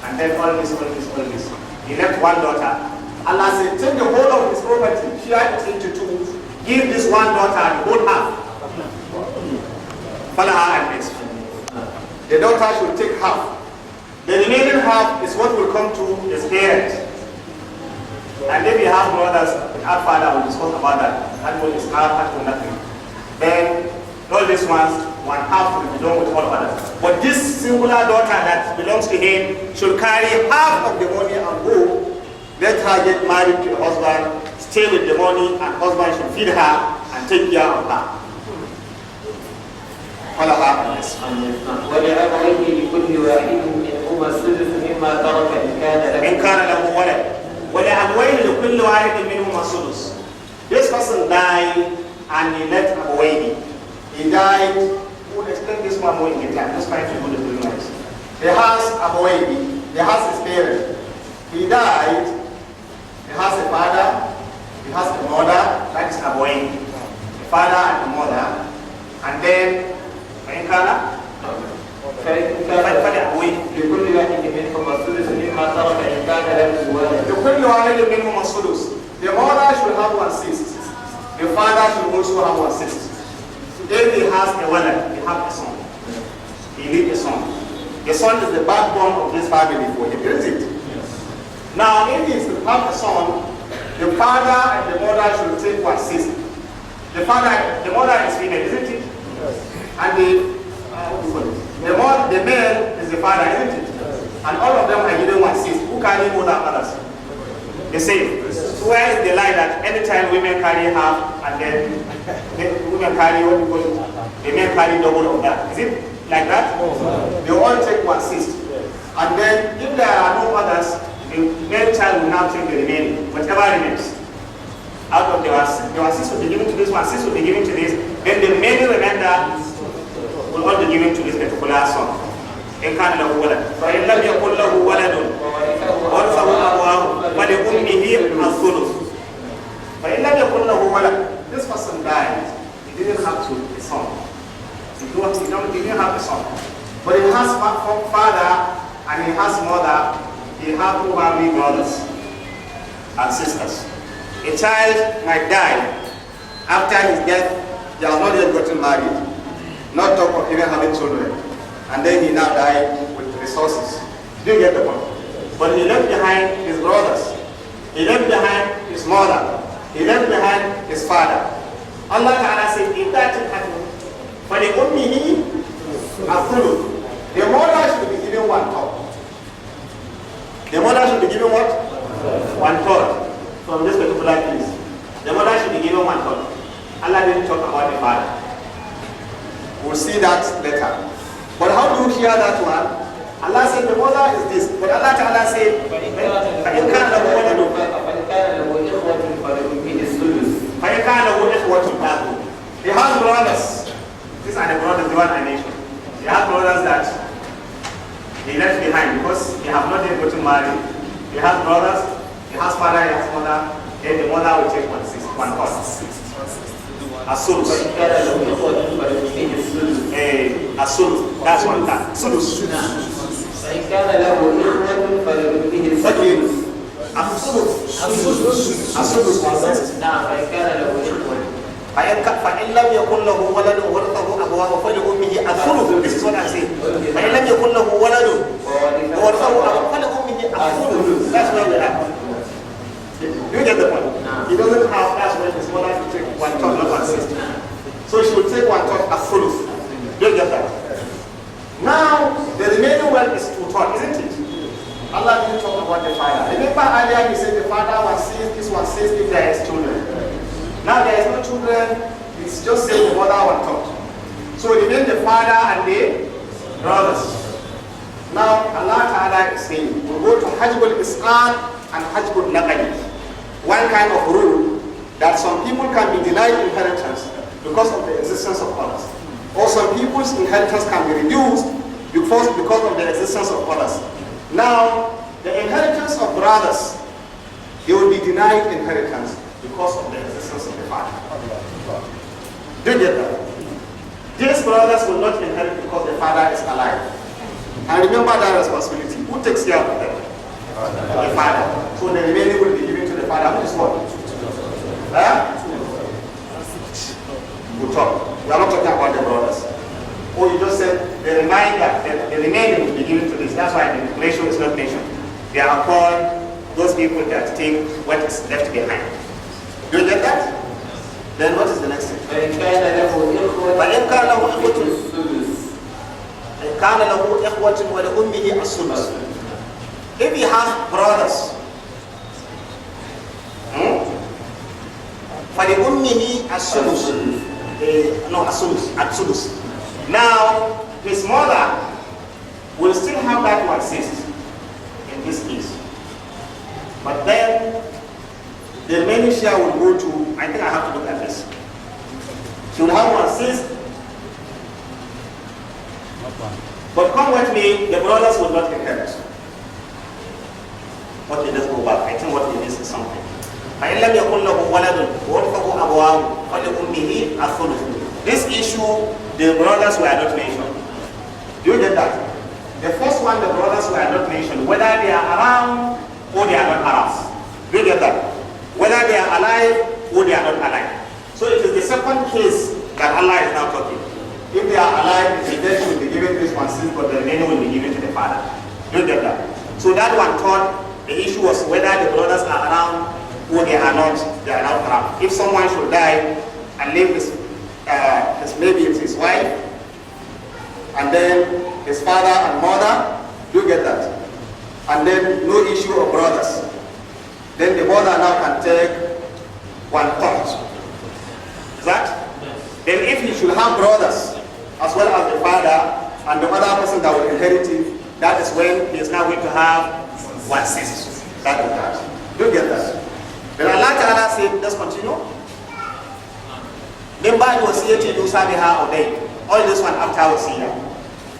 and then all this. He left 1 daughter. Allah said, take the whole of his property, share it into 2, give this 1 daughter the whole half. The daughter should take half. The remaining half is what will come to his parents. And if you have brothers, our father will discuss about that. That will is half, that will nothing. Then all these ones, 1/2 will be done with all others. But this singular daughter that belongs to him should carry half of the money and go. Let her get married to the husband, stay with the money, and husband should feed her and take care of her. ولأبويه لكل واحد منهما السدس مما ترك إن كان له ولد. ولأبويه لكل واحد منهما السدس. This person died and he left Abawayhi. He died. We'll explain this one more in the time. Just trying to do the preliminaries. He has Abawayhi. He has his parents. He died. He has a father. He has a mother. That is Abawayhi. The father and the mother. And then فإن كان فلأبويه لكل واحد منهما السدس مما ترك إن كان له ولد. لكل واحد منهما السدس. The mother should have 1/6. The father should also have 1/6. If he has a walad, he has a son. He leaves a son. The son is the backbone of this family for him, isn't it? Now, if he has a son, the father and the mother should take 1/6. The mother is female, isn't it? And the male is the father, isn't it? And all of them are given 1/6. Who carry more than others? The same. So where is the line that anytime women carry half and then women carry what we call the men carry double of that? Is it like that? They all take 1/6. And then if there are no others, the male child will now take the remaining, whatever remains. Out of the 1/6 will be given to this, 1/6 will be given to this, then the remaining remainder will all be given to this particular son. إن كان له ولد فإن لم يكن له ولد ورثه أبواه ولأمه الثلث. فإن لم يكن له ولد, this person died, he didn't have a son. He didn't have a son. But he has father and he has mother, he has probably brothers and sisters. A child might die after his death, he has not yet gotten married, not talk of even having children. And then he now died with resources. Do you get the point? But he left behind his brothers. He left behind his mother. He left behind his father. Allah Ta'ala said, if that should happen, فَلِأُمِّهِ الثُّلُثُ. The mother should be given 1/3. The mother should be given what? 1/3 from this particular case. The mother should be given 1/3. Allah didn't talk about the father. We'll see that later. But how do you hear that one? Allah said the mother is this. But Allah Ta'ala said, فَإِنْ كَانَ لَهُ إِخْوَةٌ. He has brothers. These are the brothers, the one I mentioned. He has brothers that he left behind because he have not yet gotten married. He has brothers, he has father, he has mother. Then the mother will take 1/3. As-sulus. As-sulus. That's 1/3. Sulus. As-sulus. فإن لم يكن له ولد ورثه أبواه فلأمه الثلث. This is what I say. فإن لم يكن له ولد ورثه أبواه فلأمه الثلث. That's where we are. You get the point? He doesn't have, that's when his mother should take 1/3, not 1/6. So she will take 1/3 as sulus. You get that? Now, the remaining wealth is 2/3, isn't it? Allah didn't talk about the father. Remember earlier he said the father was seized, this one says if there is children. Now there is no children, it's just saying the mother 1/3. So remain the father and the brothers. Now Allah Ta'ala is saying, we'll go to Hajjul Is'an and Hajjul Naqali. One kind of rule that some people can be denied inheritance because of the existence of others. Or some people's inheritance can be reduced because of the existence of others. Now, the inheritance of brothers, they will be denied inheritance because of the existence of the father. Do you get that? These brothers will not inherit because the father is alive. And remember that responsibility. Who takes care of them? The father. So the remaining will be given to the father. Which is what? Good talk. We are not talking about the brothers. Or you just said the remaining will be given to this. That's why the ratio is not mentioned. They are called those people that take what is left behind. Do you get that? Then what is the next thing? فَإِنْ كَانَ لَهُ إِخْوَةٌ وَلِأُمِّهِ السُّدُسُ. If he has brothers, فَلِأُمِّهِ السُّدُسُ. السُّدُسُ. Now, his mother will still have that 1/6 in this case. But then, the remaining share will go to, I think I have to look at this. She will have 1/6. But come with me, the brothers will not inherit. Okay, let's go back. I think what we miss is something. فَإِنْ لَمْ يَكُنْ لَهُ وَلَدٌ وَوَرِثَهُ أَبَوَاهُ فَلِأُمِّهِ الثُّلُثُ. This issue, the brothers were not mentioned. Do you get that? The first one, the brothers were not mentioned, whether they are around or they are not around. Do you get that? Whether they are alive or they are not alive. So it is the second case that Allah is now talking. If they are alive, the death will be given to this 1/6, but the remaining will be given to the father. Do you get that? So that one thought the issue was whether the brothers are around or they are not around. If someone should die and leave maybe it's his wife, and then his father and mother, do you get that? And then no issue of brothers. Then the mother now can take 1/3. Is that? Then if he should have brothers, as well as the father, and the other person that will inherit it, that is when he is now going to have 1/6. That is that. Do you get that? Then Allah Ta'ala said, let's continue. Then by wasiyati yusa biha uday. All this one after wasiyah.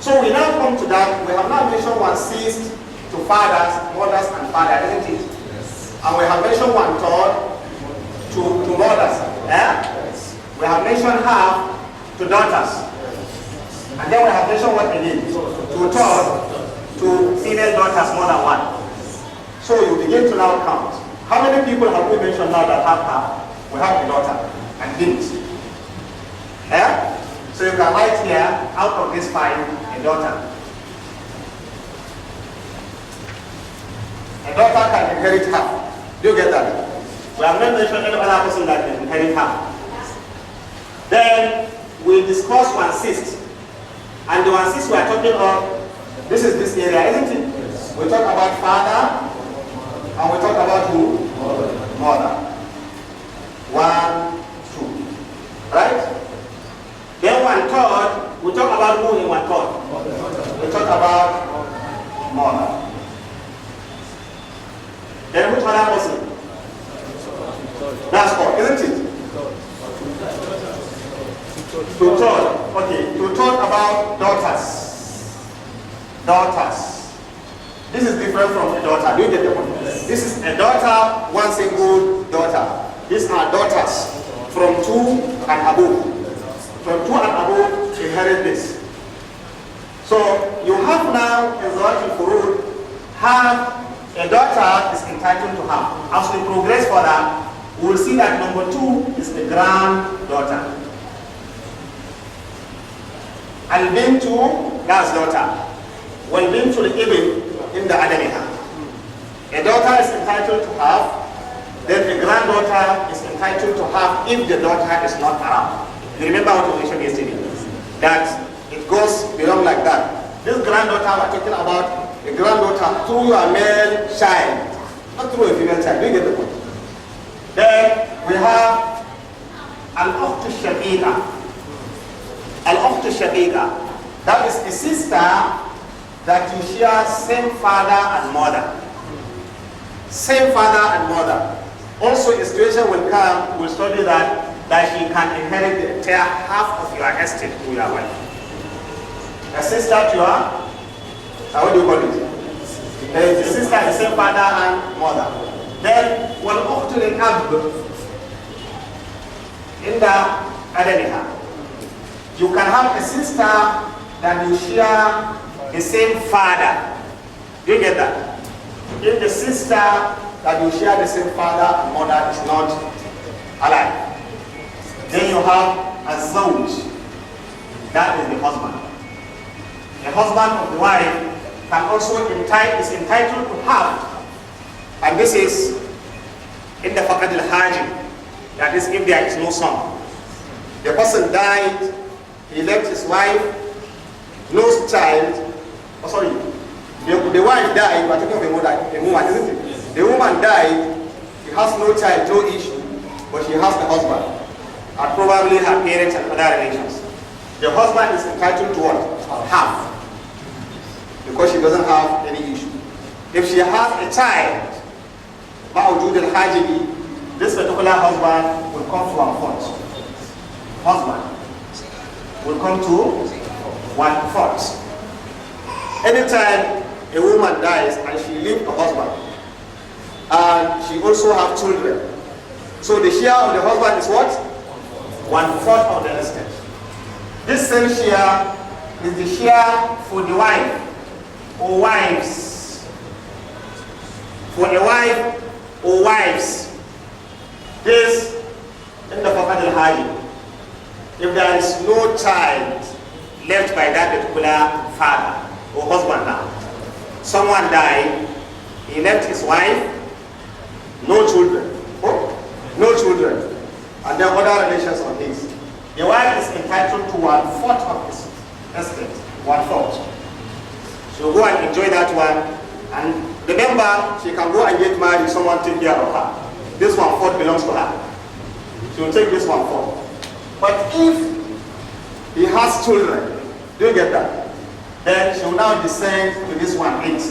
So we now come to that. We have now mentioned 1/6 to fathers, mothers, and father, isn't it? Yes. And we have mentioned 1/3 to mothers. Yes. We have mentioned half to daughters. And then we have mentioned what again? 2/3 to female daughters, more than one. So you begin to now count. How many people have we mentioned now that have half? We have a daughter and didn't. So you can write here, out of this 5, a daughter. A daughter can inherit half. Do you get that? We have not mentioned any other person that can inherit half. Then we discuss 1/6. And the 1/6 we are talking of, this is this area, isn't it? Yes. We talk about father, and we talk about who? Mother. 1, 2. Right? Then 1/3, we talk about who in 1/3? We talk about mother. Then which other person? That's 4, isn't it? 2/3. Okay, to talk about daughters. Daughters. This is different from a daughter. Do you get the point? This is a daughter, one single daughter. These are daughters from 2 and above. From 2 and above, inherit this. So you have now in Zawat al-Furud, have a daughter is entitled to have. As we progress further, we will see that number 2 is the granddaughter. Al-Bintu, that's daughter. Wal-Bintu al-Ibn in the Adamiha. A daughter is entitled to have, then the granddaughter is entitled to have if the daughter is not around. You remember what we mentioned yesterday? That it goes beyond like that. This granddaughter we're talking about, a granddaughter through your male child, not through a female child. Do you get the point? Then we have Al-Ukht al-Shaqiqa. Al-Ukht al-Shaqiqa. That is a sister that you share same father and mother. Same father and mother. Also a situation will come, we'll study that she can inherit the entire half of your estate to your wife. A sister to your, what do you call it? The sister, the same father and mother. Then, wal-Ukht al-Ab in the Adamiha. You can have a sister that you share the same father. Do you get that? If the sister that you share the same father and mother is not alive, then you have a zawj. That is the husband. The husband of the wife can also is entitled to have. And this is in the faqad al-hajim. That is if there is no son. The person died, he left his wife, no child. Oh, sorry. The wife died, we're talking of a woman, isn't it? The woman died, she has no child, no issue, but she has the husband, and probably her parents and other relations. The husband is entitled to what? Half. Because she doesn't have any issue. If she has a child, ma'ujud al-hajibi, this particular husband will come to 1/4. Husband will come to 1/4. Anytime a woman dies and she leaves a husband, and she also have children, so the share of the husband is what? 1/4 of the estate. This same share is the share for the wife or wives. For a wife or wives, this in the Faqad al-Hajim. If there is no child left by that particular father or husband now, someone died, he left his wife, no children, and then other relations of his. The wife is entitled to 1/4 of his estate, 1/4. She'll go and enjoy that one, and remember, she can go and get married, someone take care of her. This 1/4 belongs to her. She will take this 1/4. But if he has children, do you get that? Then she will now descend to this 1/8.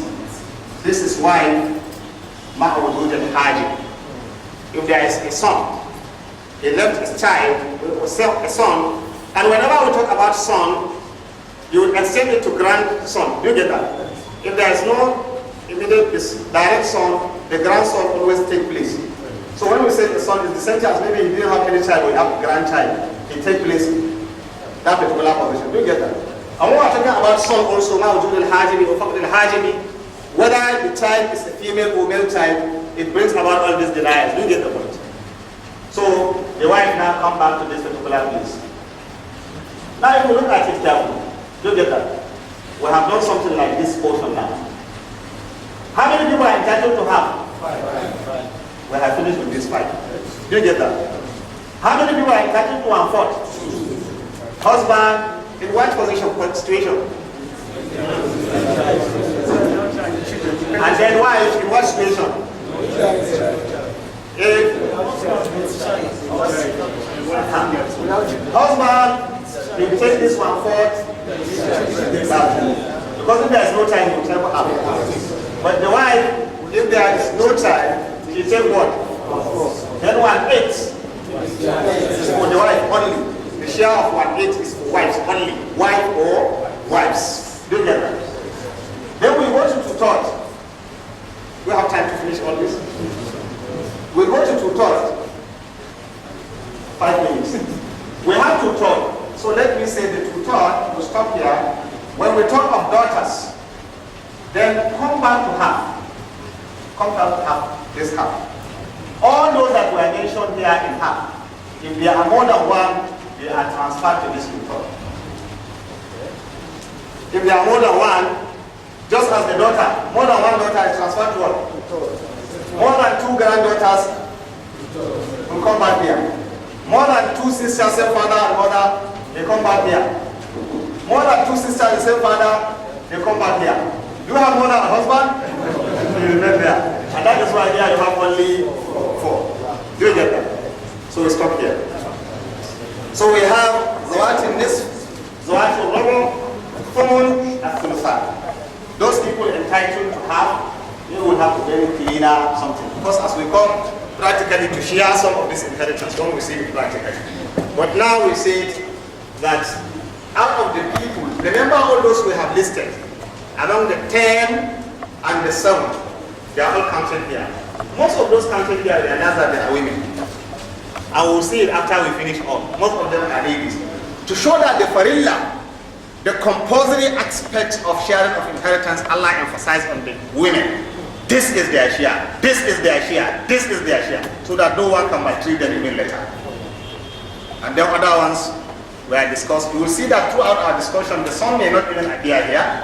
This is wife, ma'udud al-hajim. If there is a son, he left his child, a son, and whenever we talk about son, you will extend it to grandson. Do you get that? If there is no immediate direct son, the grandson always take place. So when we say the son is the same as maybe he didn't have any child, we have a grandchild, he take place that particular position. Do you get that? And when we are talking about son also, ma'ujud al-hajibi or faqd al-hajibi, whether the child is a female or male child, it brings about all these denials. Do you get the point? So the wife now come back to this particular place. Now if you look at it carefully, do you get that? We have done something like this portion now. How many people are entitled to have? 5. We have finished with this 5. Do you get that? How many people are entitled to 1/4? Husband, in what situation? And then wife, in what situation? If husband, you take this 1/4, because if there is no time, you take half. But the wife, if there is no time, you take what? Then 1/8 is for the wife only. The share of 1/8 is for wives only. Wife or wives. Do you get that? Then we go to 2/3. We have time to finish all this. We go to 2/3. 5 minutes. We have 2/3. So let me say the 2/3, we'll stop here. When we talk of daughters, then come back to half. Come back to half, this half. All those that were mentioned here in half, if there are more than one, they are transferred to this 2/3. If there are more than one, just as the daughter, more than one daughter is transferred to what? More than 2 granddaughters will come back here. More than 2 sisters, same father and mother, they come back here. More than 2 sisters, the same father, they come back here. Do you have more than a husband? You remain there. And that is why here you have only 4. Do you get that? So we stop here. So we have Zawati Nisf, Zawati Rubu, Thumun, and Thuluthan. Those people entitled to have, they will have to very cleaner something. Because as we come practically to share some of this inheritance, don't we see it practically. But now we say that out of the people, remember all those we have listed, among the 10 and the 7, they are all counted here. Most of those counted here, they realize that they are women. I will see it after we finish all. Most of them are ladies. To show that the farilla, the compulsory aspect of sharing of inheritance, Allah emphasized on the women. This is their share, this is their share, this is their share, so that no one can maltreat the women later. And then other ones were discussed. You will see that throughout our discussion, the son may not even appear here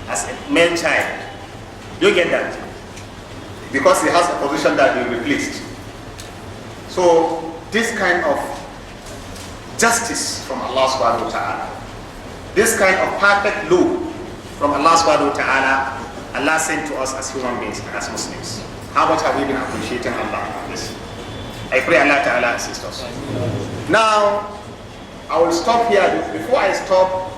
as a male child. Do you get that? Because he has a position that will be replaced. So this kind of justice from Allah subhanahu wa ta'ala, this kind of perfect law from Allah subhanahu wa ta'ala, Allah sent to us as human beings and as Muslims. How much have we been appreciating Allah on this? I pray Allah ta'ala assist us. Now, I will stop here. Before I stop,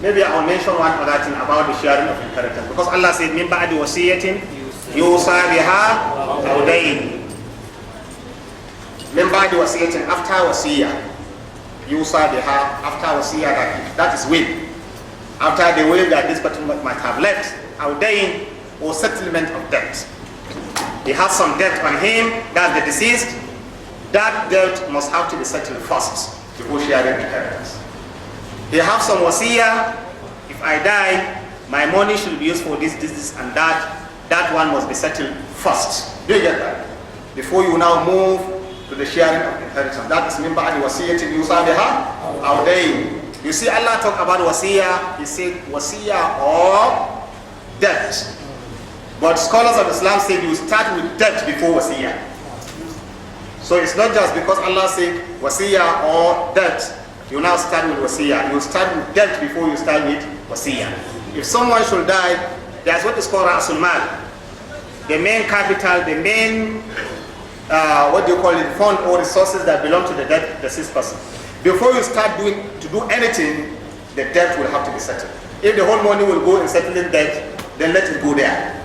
maybe I will mention one other thing about the sharing of inheritance. Because Allah said, مِنْ بَعْدِ وَصِيَّةٍ يُوصَى بِهَا أَوْ دَيْنٍ. مِنْ بَعْدِ وَصِيَّةٍ, after wasiyah. يُوصَى بِهَا, after wasiyah, that is will. After the will that this person might have left, أَوْ دَيْنٍ, or settlement of debt. He has some debt on him, that's the deceased. That debt must have to be settled first before sharing inheritance. He has some wasiyah, if I die, my money should be used for this, and that. That one must be settled first. Do you get that? Before you now move to the sharing of inheritance. That is min ba'di wasiyatin yusa biha aw dayn. You see Allah talk about wasiyah, He said wasiyah or debt. But scholars of Islam say you start with debt before wasiyah. So it's not just because Allah said wasiyah or debt, you now start with wasiyah. You start with debt before you start with wasiyah. If someone should die, that's what is called Ra'sul Mal. The main capital, the main, fund or resources that belong to the dead, deceased person. Before you start to do anything, the debt will have to be settled. If the whole money will go in settling debt, then let it go there.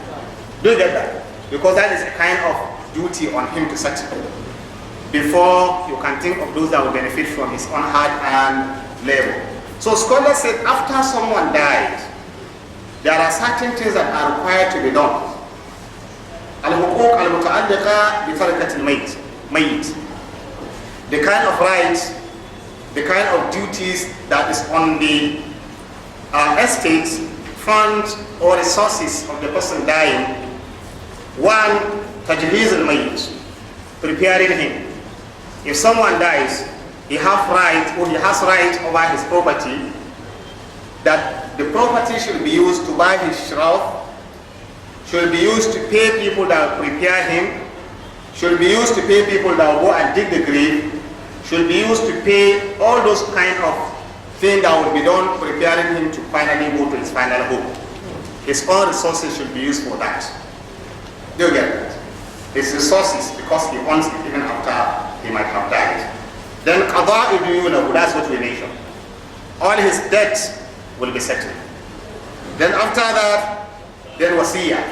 Do you get that? Because that is a kind of duty on him to settle. Before you can think of those that will benefit from his own hard and labor. So scholars said after someone died, there are certain things that are required to be done. Al-huquq al-muta'alliqa bi tariqat al-mayyit. The kind of rights, the kind of duties that is on the estate, fund or resources of the person dying. One, tajhiz al-mayyit, preparing him. If someone dies, he has right over his property, that the property should be used to buy his shraf, should be used to pay people that will prepare him, should be used to pay people that will go and dig the grave, should be used to pay all those kind of things that will be done preparing him to finally go to his final home. His own resources should be used for that. Do you get that? His resources, because he wants it even after he might have died. Then qada ibn, that's what we mentioned. All his debts will be settled. Then after that, then wasiyah,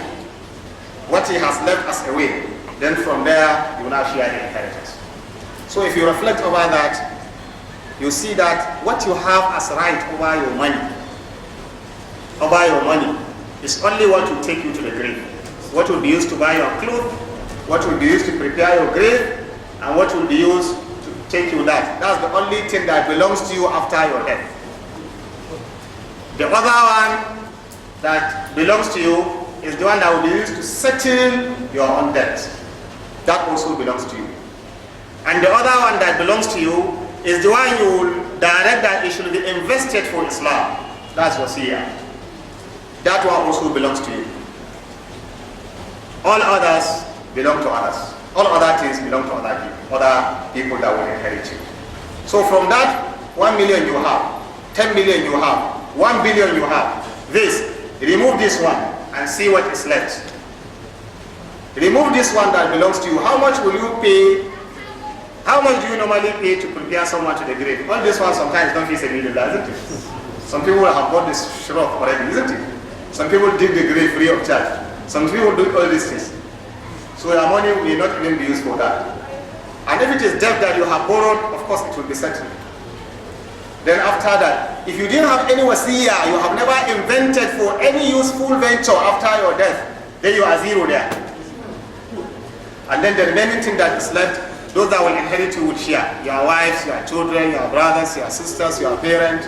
what he has left as a will. Then from there, you will now share the inheritance. So if you reflect over that, you see that what you have as right over your money is only what will take you to the grave. What will be used to buy your clothes, what will be used to prepare your grave, and what will be used to take you that. That's the only thing that belongs to you after your death. The other one that belongs to you is the one that will be used to settle your own debts. That also belongs to you. And the other one that belongs to you is the one you will direct that it should be invested for Islam. That's wasiyah. That one also belongs to you. All others belong to others. All other things belong to other people that will inherit you. So from that 1 million you have, 10 million you have, 1 billion you have, this, remove this one and see what is left. Remove this one that belongs to you. How much will you pay? How much do you normally pay to prepare someone to the grave? All this one sometimes don't feel $1 million, isn't it? Some people have bought this shrub already, isn't it? Some people dig the grave free of charge. Some people do all these things. So your money may not even be used for that. And if it is debt that you have borrowed, of course it will be settled. Then after that, if you didn't have any wasiyah, you have never invented for any useful venture after your death, then you are zero there. And then the remaining thing that is left, those that will inherit you will share. Your wives, your children, your brothers, your sisters, your parents,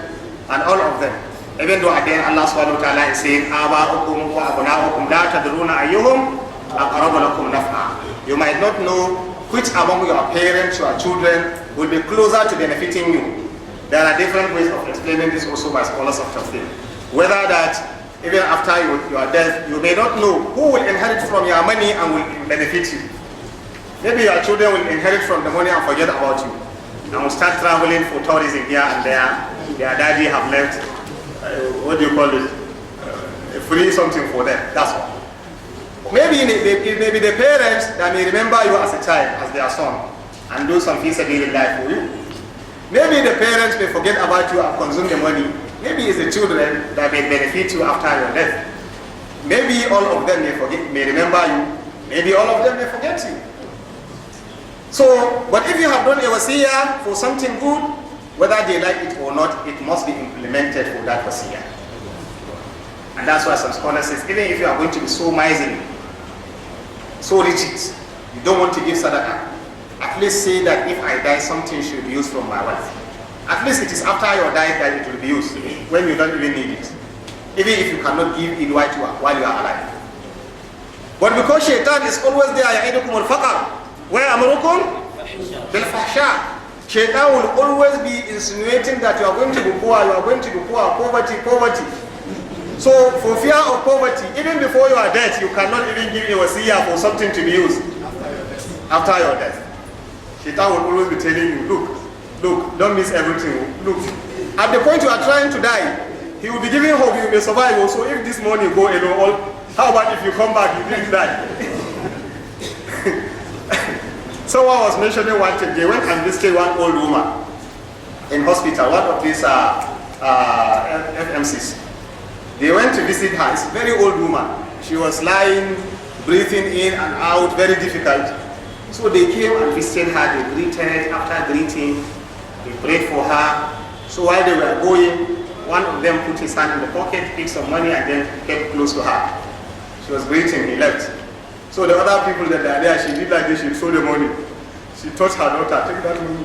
and all of them. Even though again Allah subhanahu wa ta'ala is saying, Aba'ukum wa abna'ukum la tadruna ayyuhum aqrabu lakum naf'a. You might not know which among your parents, your children, will be closer to benefiting you. There are different ways of explaining this also by scholars of Tafseer. Whether that even after your death, you may not know who will inherit from your money and will benefit you. Maybe your children will inherit from the money and forget about you. And will start traveling for tourism here and there. Their daddy have left, what do you call it? Free something for them, that's all. Maybe it may be the parents that may remember you as a child, as their son, and do some fi-sabilillah for you. Maybe the parents may forget about you and consume the money. Maybe it's the children that may benefit you after your death. Maybe all of them may remember you. Maybe all of them may forget you. So, but if you have done a wasiyah for something good, whether they like it or not, it must be implemented for that wasiyah. And that's why some scholars say, even if you are going to be so miserly, so rigid, you don't want to give sadaqah, at least say that if I die, something should be used from my wealth. At least it is after your death that it will be used, when you don't even need it. Even if you cannot give it while you are alive. But because shaitan is always there, ya'idukum al-faqr, وَيَأْمُرُكُمْ بِالْفَحْشَاءِ. Shaitan will always be insinuating that you are going to be poor, poverty. So for fear of poverty, even before your death, you cannot even give a wasiyah for something to be used after your death. Shaitan will always be telling you, look, don't miss everything. Look, at the point you are trying to die, he will be giving hope you may survive also. If this morning go alone, how about if you come back, you didn't die? Someone was mentioning one thing. They went and visited one old woman in hospital, one of these FMCs. They went to visit her. It's a very old woman. She was lying, breathing in and out, very difficult. So they came and visited her. They greeted. After greeting, they prayed for her. So while they were going, one of them put his hand in the pocket, picked some money, and then kept close to her. She was greeting. He left. So the other people that are there, she did like this, she threw the money. She taught her daughter, take that money.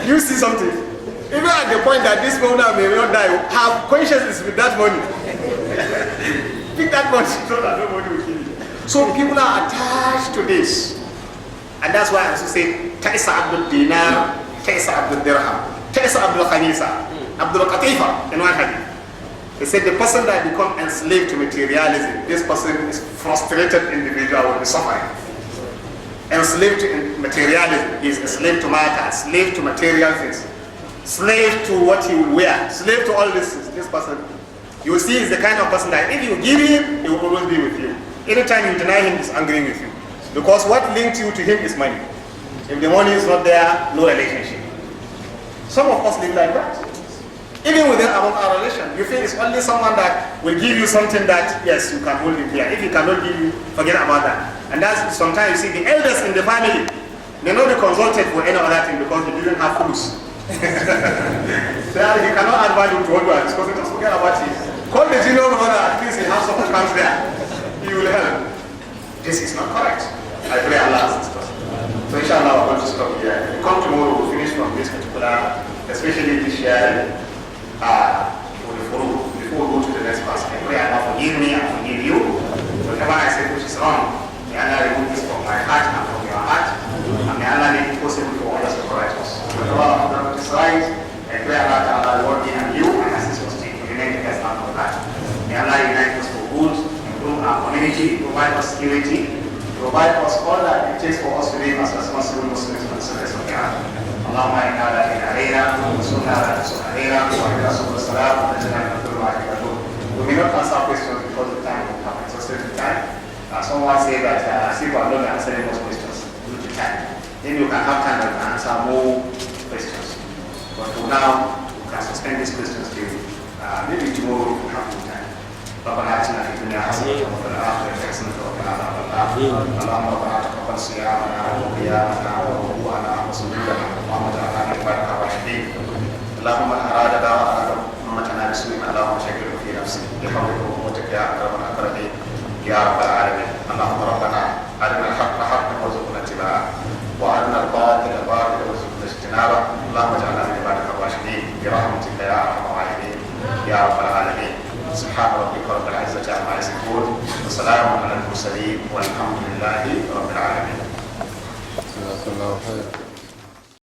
You see something? Even at the point that this woman may not die, her conscience is with that money. Pick that money, she thought that nobody will kill you. So people are attached to this. And that's why I also say, Ta'isa Abdul Dinar, Ta'isa Abdul Dirham, Ta'isa Abdul Khamisa, Abdul Qatifa, in one hadith. He said the person that becomes enslaved to materialism, this person is frustrated individual will be suffering. Enslaved to materialism, he is a slave to matter, slave to material things, slave to what he will wear, slave to all this things. This person, you will see, is the kind of person that if you give him, he will always be with you. Anytime you deny him, he's angry with you. Because what linked you to him is money. If the money is not there, no relationship. Some of us live like that. Even within our relation, you feel it's only someone that will give you something that, yes, you can hold him here. If he cannot give you, forget about that. And that's sometimes you see the elders in the family may not be consulted for any other thing because he didn't have fools. So he cannot add value to what we are discussing, just forget about it. Call the junior brother, at least he has someone comes there. He will help. This is not correct. I pray Allah assist us. So inshallah we're going to stop here. We come tomorrow, we'll finish from this particular, especially this year. Before we go to the next class, I pray Allah forgive me and forgive you. Whatever I say which is wrong, may Allah remove this from my heart and from your heart, and may Allah make it possible for others to correct us. Whatever I've done which is right, I pray Allah to Allah reward me and you and assist us to remain the best out of that. May Allah unite us for good, improve our community, provide us security, provide us all that it takes for us to live as responsible Muslims and citizens of God. اللهم انا لا اله علينا وانصرنا على نفسك علينا واهدنا سبل السلام ونجنا من كل ما يكرهون. We may not answer questions because the time will come. It's a certain time. Someone said that people are not answering most questions due to time. Then you can have time to answer more questions. But for now, we can suspend these questions till maybe tomorrow if we have more time. ربنا اتنا في الدنيا حسنه وفي الاخره حسنه وقنا عذاب النار. اللهم ربنا تقبل صيامنا وقيامنا وركوعنا وسجودنا اللهم اجعلنا من عبادك الراشدين. اللهم من اراد دعوة امتنا بسوء اللهم شكله في نفسه بحولك وقوتك يا اكرم الاكرمين يا رب العالمين. اللهم ربنا ارنا الحق حقا وارزقنا اتباعه وارنا الباطل باطلا وارزقنا اجتنابه. اللهم اجعلنا من عبادك الراشدين برحمتك يا ارحم الراحمين يا رب العالمين. سبحان ربك رب العزة عما يصفون وسلام على المرسلين والحمد لله رب العالمين.